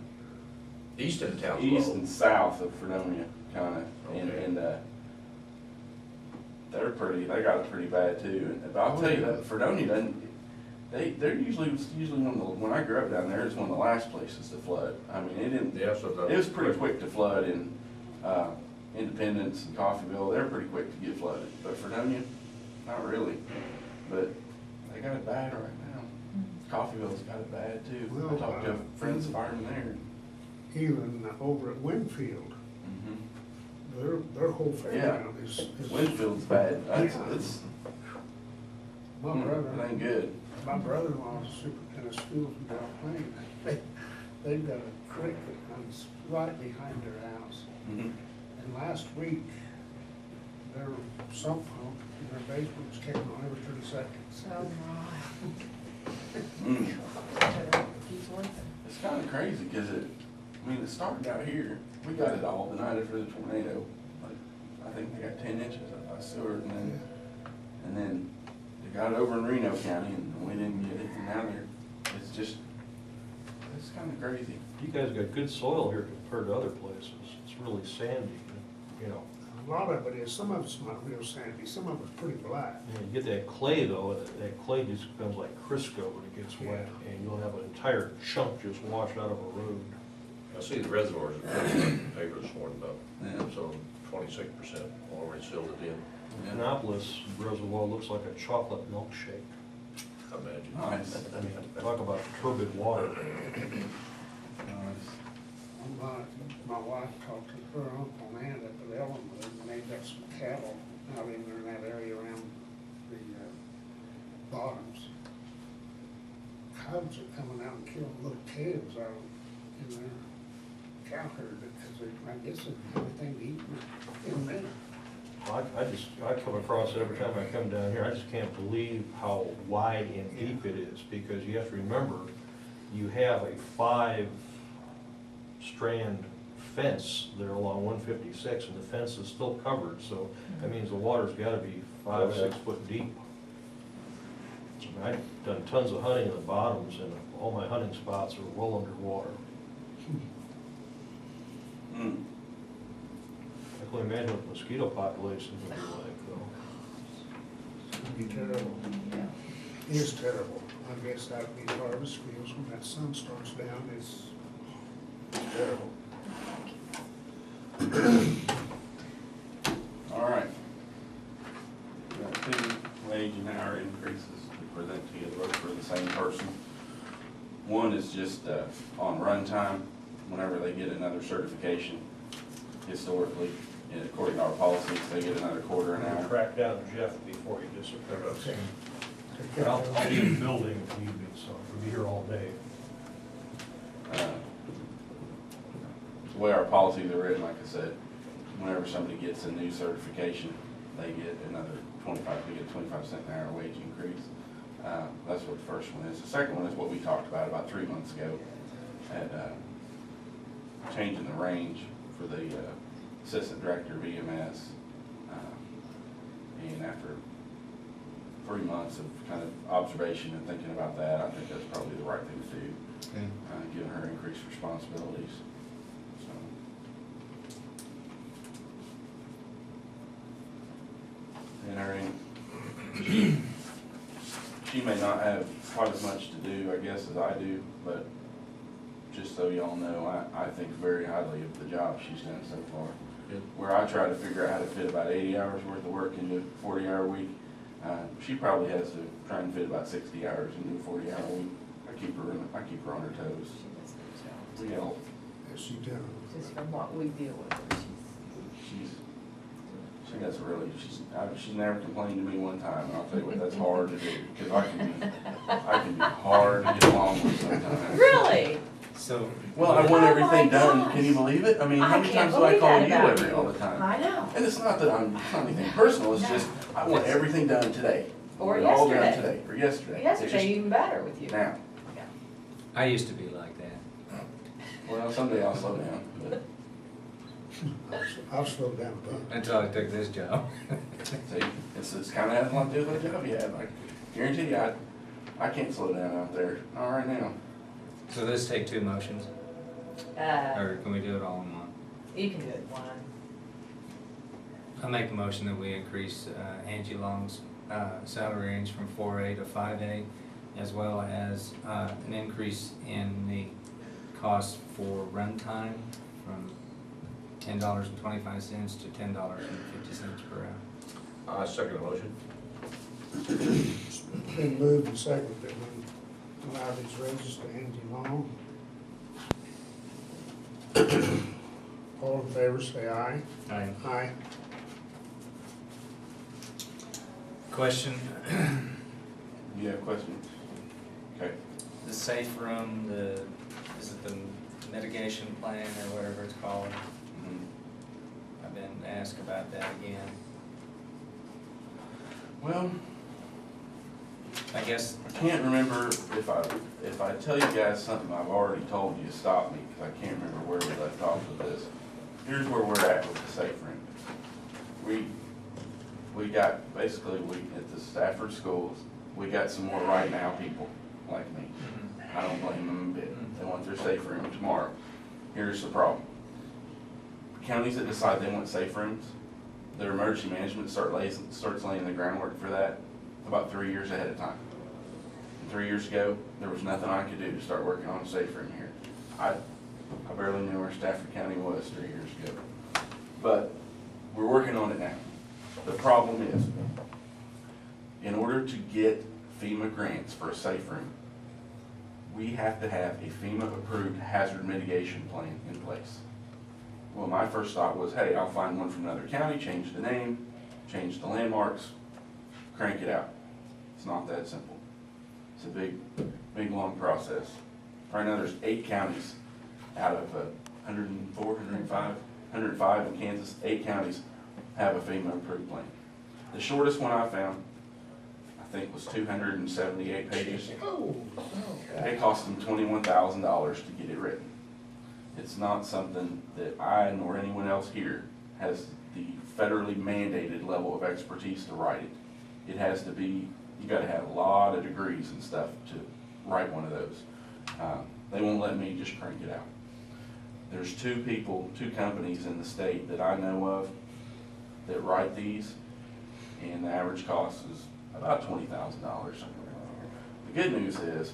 East of the town. east and south of Fredonia, kind of, Okay. and they got it pretty bad too. But I'll tell you that Fredonia doesn't. They're usually when I grew up down there, it's one of the last places to flood. I mean, it didn't. Yeah, so It was pretty quick to flood in Independence and Coffeyville. They're pretty quick to get flooded, but Fredonia, not really. But they got it bad right now. Coffeyville's got it bad too. I Well, talked to friends of ours there. Even over at Winfield, their whole fairground is. Winfield's bad. It's My it brother, ain't good. my brother-in-law is superintendent of schools in South Plain. They've got a creek that runs right behind their house. Mhm. And last week, their sump pump in their basement was kicking on every 30 seconds. So, Mm. keep working. It's kind of crazy because it started out here. We got it all the night after the tornado. Like, I think they got 10 inches of ice sewer, and then they got it over in Reno County, and we didn't get it. And now it's kind of crazy. You guys got good soil here compared to other places. It's really sandy, you know. A lot of it is, some of it's not real sandy, some of it's pretty black. And you get that clay though, that clay just becomes like Crisco when it gets wet, and you'll have an entire chunk just washed out of a road. I see the reservoirs are in the paper this morning about, Yeah. so 26% already sealed it in. Annapolis Reservoir looks like a chocolate milkshake. I imagine. Nice. I mean, talk about turbid water. Nice. My wife talked to her uncle and aunt up at Ellenwood, and they've got some cattle out in there in that area around the bottoms. Cubs are coming out and killing little calves out in their cow herd, because I guess they have anything to eat in there. I come across it every time I come down here. I just can't believe how wide and deep it is, because you have to remember, you have a 5-strand fence there along 156, and the fence is still covered, so that means the water's gotta be 5-6 foot deep. I mean, I've done tons of hunting in the bottoms, and all my hunting spots are well underwater. Mm. I can only imagine what mosquito populations would be like, though. It'd be terrible. It is terrible. I guess that would be harvest fields when that sun starts down, it's terrible. All right. We got 2 wage and hour increases to present to you, both for the same person. One is just on run time, whenever they get another certification. Historically, and according to our policies, they get another quarter an hour. Track down Jeff before he disappears. Okay. I'll be in the building if need be, so I'll be here all day. The way our policies are written, like I said, whenever somebody gets a new certification, they get another 25-cent an hour wage increase. That's what the first one is. The second one is what we talked about 3 months ago, at changing the range for the assistant director of EMS. And after 3 months of kind of observation and thinking about that, I think that's probably the right thing to do, giving her increased responsibilities. So. And she may not have quite as much to do, I guess, as I do, but just so y'all know, I think very highly of the job she's done so far. Good. Where I try to figure out how to fit about 80 hours worth of work into a 40-hour week, she probably has to try and fit about 60 hours into a 40-hour week. I keep her on her toes. She does a good job. We help. Yes, she does. Just from what we deal with her, She does really, she's never complained to me one time, and I'll tell you what, that's hard to do, because I can be hard to get along with sometimes. Really? So, Well, I want Oh everything my done, gosh. can you believe it? I mean, how I many can't times do I believe call that you about all the time? I know. And it's not it's not anything personal, it's just, I want everything done today. Or All done yesterday. today, or yesterday. It's Yesterday, just even better with you. now. I used to be like that. Well, someday I'll slow down, but, I'll slow down a bit. Until I took this job. see, it's kinda has a lot to do with the job you have. I guarantee you, I can't slow down out there, not right now. So let's take two motions, or can we do it all in one? You can do it one. I make a motion that we increase Angie Long's salary range from 4A to 5A, as well as an increase in the cost for runtime from $10.25 to $10.50 per hour. I second the motion. Been moved and seconded that we allow these raises to Angie Long. All in favor, say aye. Aye. Aye. Question, You have questions? Okay. the safe room, is it the mitigation plan or whatever it's called? Mhm. I've been asked about that again. Well, I guess, I can't remember if I tell you guys something I've already told you, stop me, because I can't remember where we left off with this. Here's where we're at with the safe room. We got, basically, at the Stafford schools, we got some more right now people like me. I don't blame them a bit. They want their safe room tomorrow. Here's the problem. Counties that decide they want safe rooms, their emergency management starts laying the groundwork for that about 3 years ahead of time. And 3 years ago, there was nothing I could do to start working on a safe room here. I barely knew where Stafford County was 3 years ago. But we're working on it now. The problem is, in order to get FEMA grants for a safe room, we have to have a FEMA-approved hazard mitigation plan in place. Well, my first thought was, hey, I'll find one from another county, change the name, change the landmarks, crank it out. It's not that simple. It's a big, long process. Right now, there's 8 counties out of 104, 105 in Kansas, 8 counties have a FEMA-approved plan. The shortest one I found, I think, was 278 pages. It cost them $21,000 to get it written. It's not something that I nor anyone else here has the federally mandated level of expertise to write it. It has to be, you gotta have a lot of degrees and stuff to write one of those. They won't let me just crank it out. There's 2 companies in the state that I know of that write these, and the average cost is about $20,000, somewhere around there. The good news is,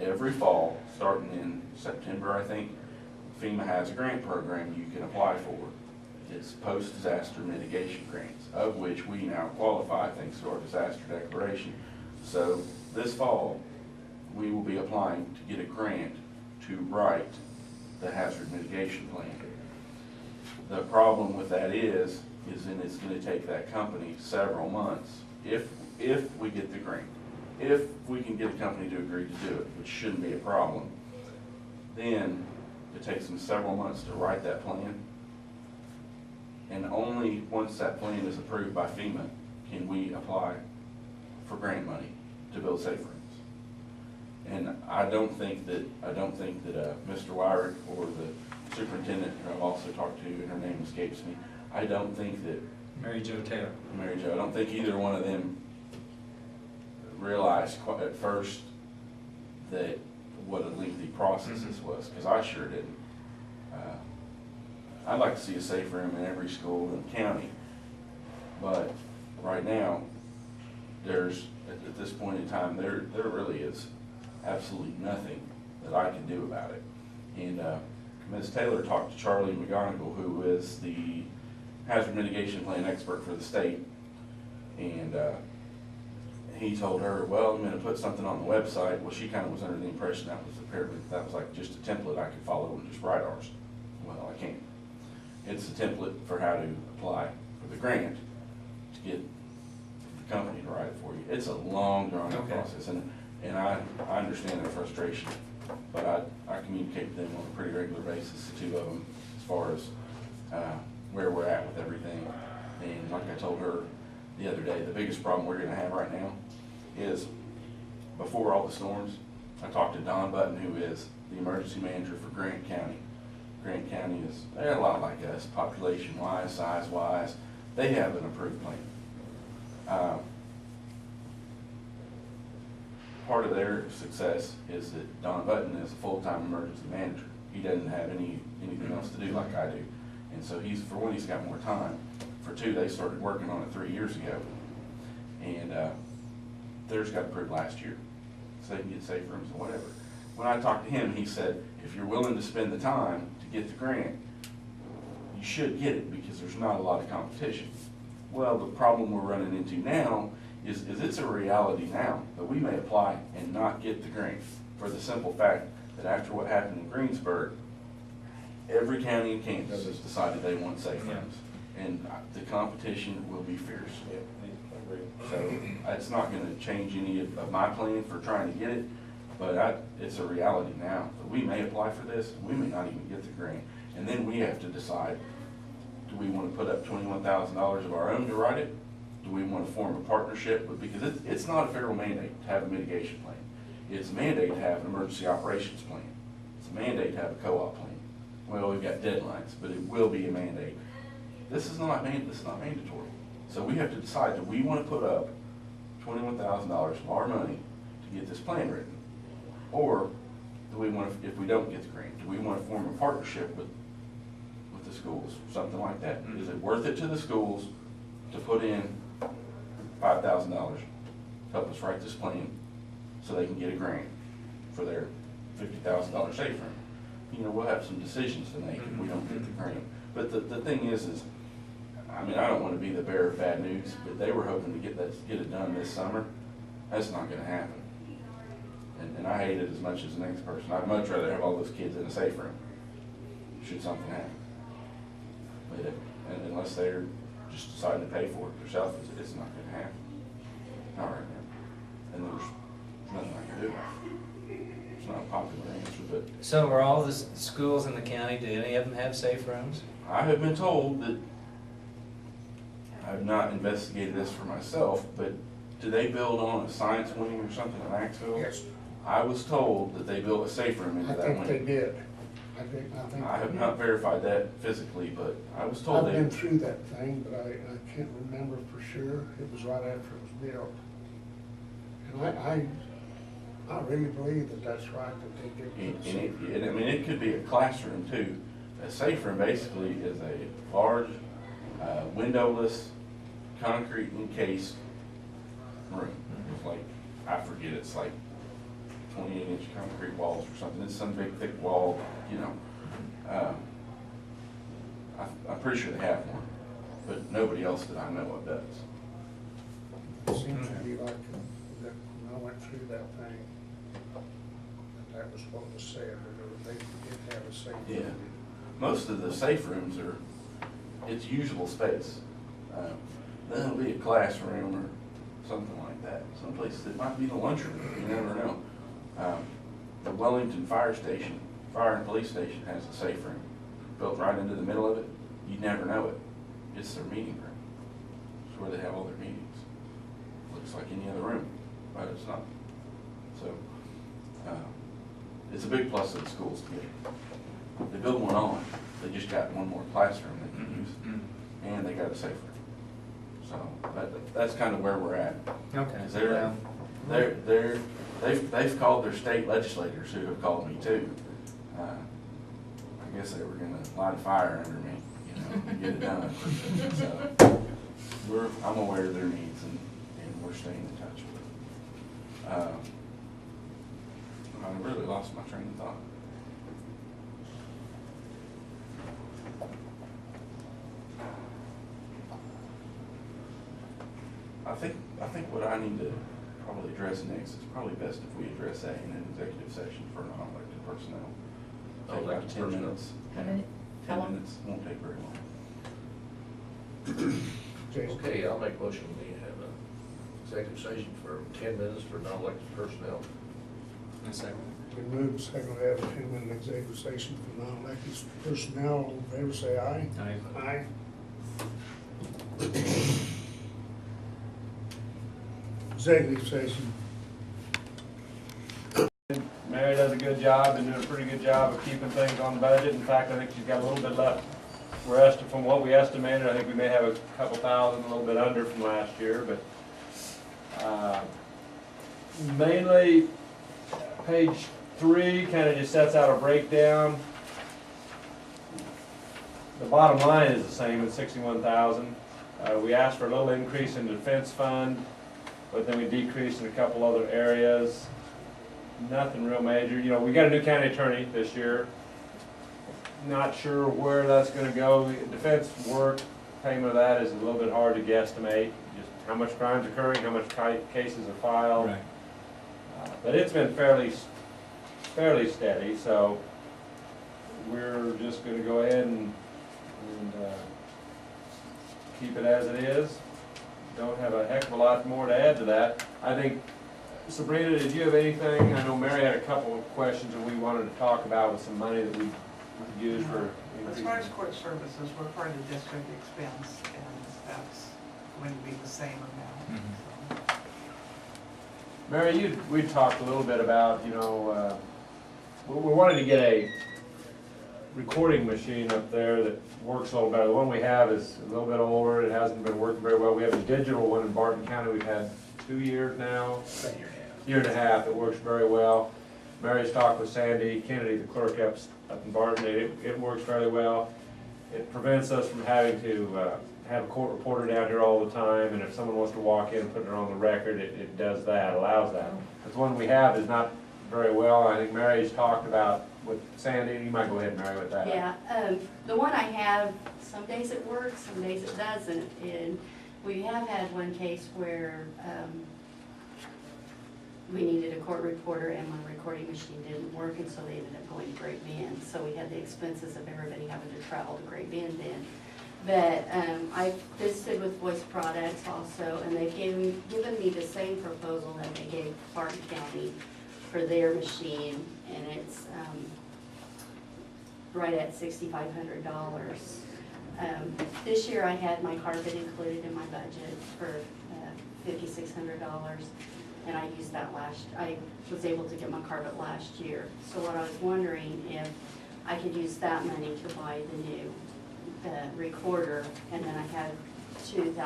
every fall, starting in September, I think, FEMA has a grant program you can apply for. It's post-disaster mitigation grants, of which we now qualify thanks to our disaster declaration. So this fall, we will be applying to get a grant to write the hazard mitigation plan. The problem with that is then it's gonna take that company several months, if we get the grant. If we can get a company to agree to do it, which shouldn't be a problem, then it takes them several months to write that plan. And only once that plan is approved by FEMA can we apply for grant money to build safe rooms. And I don't think that Mr. Wyrick or the superintendent, who I've also talked to, and her name escapes me, I don't think that Mary Jo Taylor. I don't think either one of them realized quite at first that what a lengthy process this was, because I sure didn't. I'd like to see a safe room in every school in the county, but right now, there's, at this point in time, there really is absolutely nothing that I can do about it. And Ms. Taylor talked to Charlie McGonigal, who is the hazard mitigation plan expert for the state, and he told her, well, I'm gonna put something on the website. Well, she kind of was under the impression that was apparently, that was like just a template I could follow and just write ours. Well, I can't. It's a template for how to apply for the grant to get the company to write it for you. It's a long, drawn-out process, and I understand their frustration, but I communicate with them on a pretty regular basis, the two of them, as far as where we're at with everything. And like I told her the other day, the biggest problem we're gonna have right now is, before all the storms, I talked to Don Button, who is the emergency manager for Grant County. Grant County is, they're a lot like us, population-wise, size-wise. They have an approved plan. Part of their success is that Don Button is a full-time emergency manager. He doesn't have anything else to do like I do. And so for one, he's got more time. For two, they started working on it 3 years ago. And theirs got approved last year, so they can get safe rooms and whatever. When I talked to him, he said, if you're willing to spend the time to get the grant, you should get it because there's not a lot of competition. Well, the problem we're running into now is it's a reality now that we may apply and not get the grant, for the simple fact that after what happened in Greensburg, every county in Kansas has decided they want safe rooms. And the competition will be fierce. So it's not gonna change any of my plan for trying to get it, but it's a reality now. That we may apply for this, and we may not even get the grant. And then we have to decide, do we wanna put up $21,000 of our own to write it? Do we wanna form a partnership with, because it's not a federal mandate to have a mitigation plan. It's a mandate to have an emergency operations plan. It's a mandate to have a co-op plan. Well, we've got deadlines, but it will be a mandate. This is not mandatory. So we have to decide, do we want to put up $21,000 of our money to get this plan written? Or do we want to, if we don't get the grant, do we want to form a partnership with the schools, something like that? Is it worth it to the schools to put in $5,000 to help us write this plan so they can get a grant for their $50,000 safe room? You know, we'll have some decisions to make if we don't get the grant. But the thing is, I mean, I don't want to be the bearer of bad news, but they were hoping to get it done this summer. That's not going to happen. And I hate it as much as the next person. I'd much rather have all those kids in a safe room, should something happen. But unless they're just deciding to pay for it themselves, it's not going to happen. Not right now. And there's nothing I can do. It's not a popular answer, but. So are all the schools in the county, do any of them have safe rooms? I have been told that, I have not investigated this for myself, but do they build on a science wing or something in Maxville? Yes. I was told that they built a safe room into that wing. I think they did. I think. I have not verified that physically, but I was told I've they. been through that thing, but I can't remember for sure. It was right after it was built. And I really believe that that's right, that they did. And I mean, it could be a classroom too. A safe room basically is a large, windowless, concrete encased room. It's like, I forget, it's like 28-inch concrete walls or something. It's some big thick wall, you know. I'm pretty sure they have one, but nobody else that I know of does. It seems to be like that when I went through that thing, that was what was said, that they did have a safe room. Yeah. Most of the safe rooms are, it's usable space. Then it'll be a classroom or something like that. Some places it might be the lunchroom, you never know. The Wellington Fire and Police Station has a safe room built right into the middle of it. You'd never know it. It's their meeting room. It's where they have all their meetings. Looks like any other room, but it's not. So, it's a big plus of the schools to get it. They build one on, they just got one more classroom they can use, and they got a safe room. So that's kind of where we're at. Okay. They've called their state legislators, who have called me too. I guess they were gonna light a fire under me, you know, and get it done. So I'm aware of their needs, and we're we're staying in touch with. I really lost my train of thought. I think what I need to probably address next is probably best if we address that in an executive session for non-elected personnel. Take about Non-elected 10 personnel. minutes. How many? How 10 long? minutes, won't take very long. Jason? Okay, I'll make a motion, we have an executive session for 10 minutes for non-elected personnel. A second. Been moved, second, to have a 10-minute executive session for non-elected personnel. All in favor, say aye. Aye. Aye. Executive session. Mary does a good job, and doing a pretty good job of keeping things on budget. In fact, I think she's got a little bit left. From what we estimated, I think we may have a couple thousand, a little bit under from last year, but mainly page 3 kind of just sets out a breakdown. The bottom line is the same at 61,000. We asked for a little increase in the defense fund, but then we decreased in a couple other areas. Nothing real major. You know, we got a new county attorney this year. Not sure where that's gonna go. Defense work, payment of that is a little bit hard to guesstimate. Just how much crime's occurring, how much cases are filed. Right. But it's been fairly steady, so we're just gonna go ahead and keep it as it is. Don't have a heck of a lot more to add to that. I think, Sabrina, did you have anything? I know Mary had a couple of questions that we wanted to talk about with some money that we could use for As far as court services, we're part of the district expense, and that's going to be the same amount. So. Mary, we talked a little bit about, you know, we're wanting to get a recording machine up there that works a little better. The one we have is a little bit older. It hasn't been working very well. We have a digital one in Barton County. We've had 2 years now. Year and a half. It works very well. Mary's talked with Sandy Kennedy, the clerk up in Barton. It works fairly well. It prevents us from having to have a court reporter down here all the time, and if someone wants to walk in and put it on the record, it does that, allows that. The one we have is not very well. I think Mary's talked about with Sandy. You might go ahead, Mary, with that. Yeah, the one I have, some days it works, some days it doesn't, and we have had one case where we needed a court reporter and my recording machine didn't work, and so they ended up going to Great Bend. So we had the expenses of everybody having to travel to Great Bend then. But I visited with Voice Products also, and they've given me the same proposal that they gave Barton County for their machine, and it's right at $6,500. This year I had my carpet included in my budget for $5,600, and I used that I was able to get my carpet last year. So what I was wondering if I could use that money to buy the new recorder, and then I had $2,000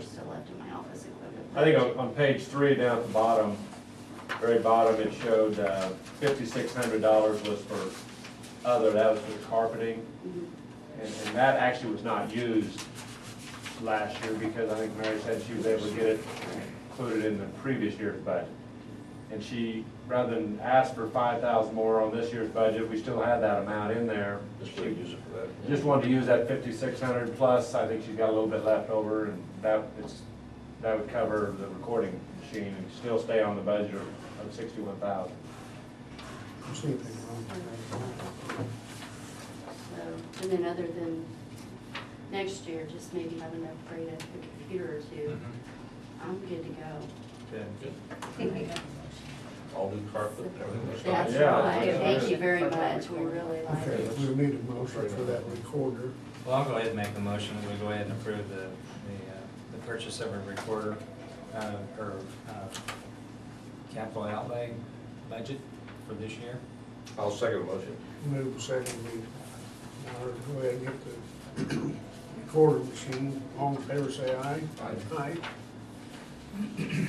still left in my office equipment. I think on page 3 down at the bottom, very bottom, it showed $5,600 was for other, that was for the carpeting. And that actually was not used last year because I think Mary said she was able to get it included in the previous year's budget. And she, rather than ask for $5,000 more on this year's budget, we still had that amount in there. Just to use it for that. Just wanted to use that $5,600 plus. I think she's got a little bit left over, and that would cover the recording machine and still stay on the budget of $61,000. Don't see anything wrong with So, and then other than next year, just maybe having to upgrade a computer or two, I'm good to go. Good. All new carpet and everything. Looks That's nice. Yeah. right, thank you very much, we really like Okay, it. we'll need a motion for that recorder. Well, I'll go ahead and make the motion that we go ahead and approve the purchase of a recorder, or capital outlay budget for this year. I'll second the motion. Move second, we go ahead and get the recorder machine. All in favor, say aye. Aye.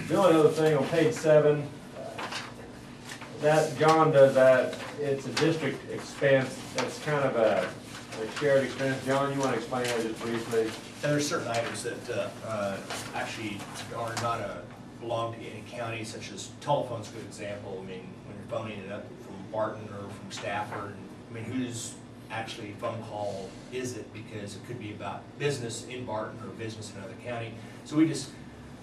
The only other thing on page 7, that John does that, it's a district expense, that's kind of a shared expense. John, you want to explain that just briefly? And there's certain items that actually are not belong to any county, such as telephone's a good example. I mean, when you're phoning it up from Barton or from Stafford, I mean, whose actually phone call is it? Because it could be about business in Barton or business in another county. So we just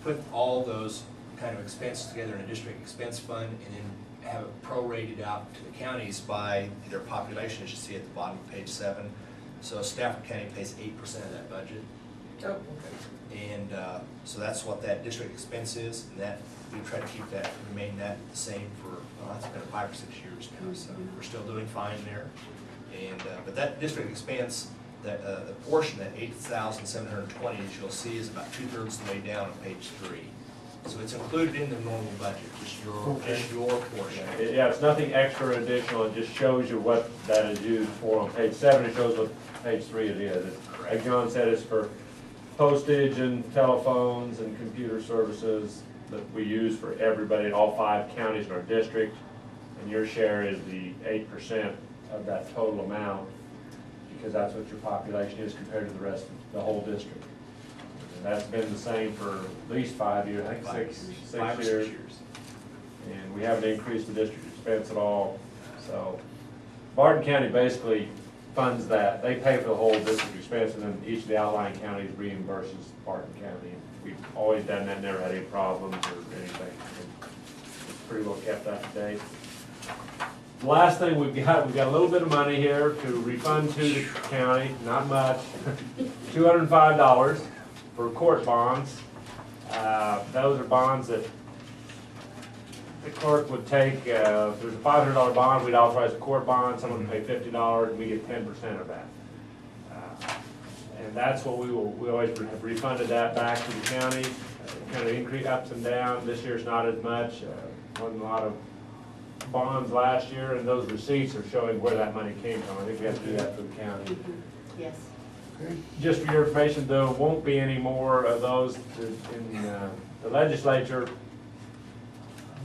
put all those kind of expenses together in a district expense fund and then have it prorated out to the counties by their population, as you see at the bottom of page 7. So Stafford County pays 8% of that budget. Oh, okay. And so that's what that district expense is, and that, we try to keep that, remain that the same for, well, it's been 5 or 6 years now, so we're still doing fine there. And, but that district expense, that, the portion, that 8,720, as you'll see, is about 2/3 the way down on page 3. So it's included in the normal budget, just your portion. Yeah, it's nothing extra additional, it just shows you what that is used for. On page 7, it shows what page 3 it is. Like John said, it's for postage and telephones and computer services that we use for everybody in all 5 counties in our district. And your share is the 8% of that total amount, because that's what your population is compared to the rest of the whole district. And that's been the same for at least 5 years, I think 5 or 6 years. And we haven't increased the district expense at all. So Barton County basically funds that. They pay for the whole district expense, and then each of the outlying counties reimburses Barton County. We've always done that, never had any problems or anything. It's pretty well kept up to date. The last thing we've got a little bit of money here to refund to the county, not much, $205 for court bonds. Those are bonds that the clerk would take, if there's a $500 bond, we'd authorize a court bond, someone would pay $50, and we get 10% of that. And that's what we always have refunded that back to the county. Kind of increase ups and downs. This year's not as much. Wasn't a lot of bonds last year, and those receipts are showing where that money came from. I think we have to do that for the county. Yes. Just for your information, there won't be any more of those in the legislature.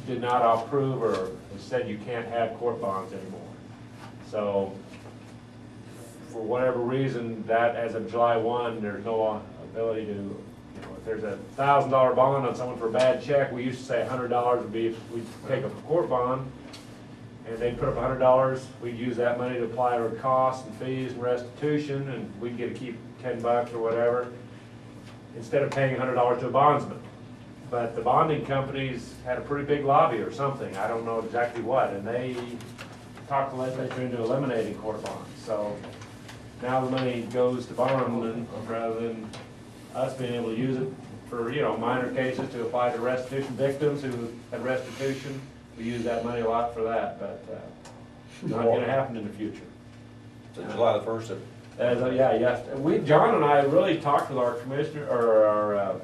Did not approve or said you can't have court bonds anymore. So for whatever reason, that as of July 1, there's no ability to, if there's a $1,000 bond on someone for a bad check, we used to say $100 would be if we take a court bond and they'd put up $100, we'd use that money to apply our costs and fees and restitution, and we'd get to keep $10 or whatever, instead of paying $100 to a bondsman. But the bonding companies had a pretty big lobby or something, I don't know exactly what, and they talked the legislature into eliminating court bonds. So now the money goes to bondmen rather than us being able to use it for, minor cases to apply to restitution victims who had restitution. We use that money a lot for that, but not gonna happen in the future. So July the 1st? Yes. John and I really talked with our commissioner, or our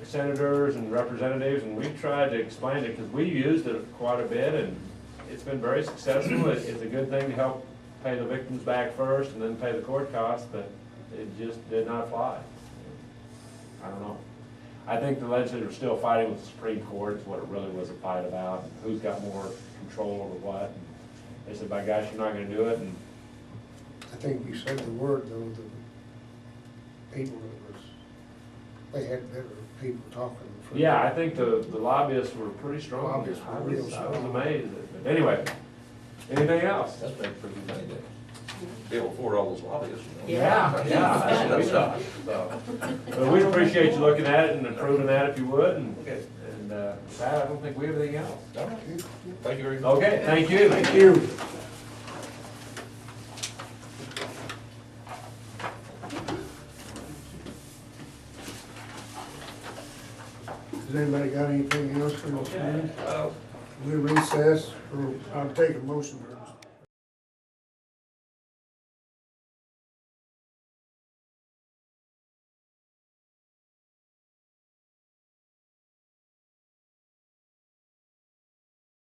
senators and representatives, and we tried to explain it, because we used it quite a bit, and it's been very successful. It's a good thing to help pay the victims back first and then pay the court costs, but it just did not fly. I don't know. I think the legislature is still fighting with the Supreme Court, is what it really was a fight about, who's got more control over what. And they said, by gosh, you're not gonna do it, and I think you said the word, though, the people that was, they had better people talking. yeah, I think the lobbyists were pretty strong. Lobbyists were real I strong. was amazed. But anyway, anything else? That's been pretty good money to be able to afford all those lobbyists, Yeah. That's stuff. But we appreciate you looking at it and approving that if you would, and Okay. with that, I don't think we have anything else. All right. Thank you very much. Okay, thank you. Thank you. Has anybody got anything else for this meeting? We recess, or I'll take a motion for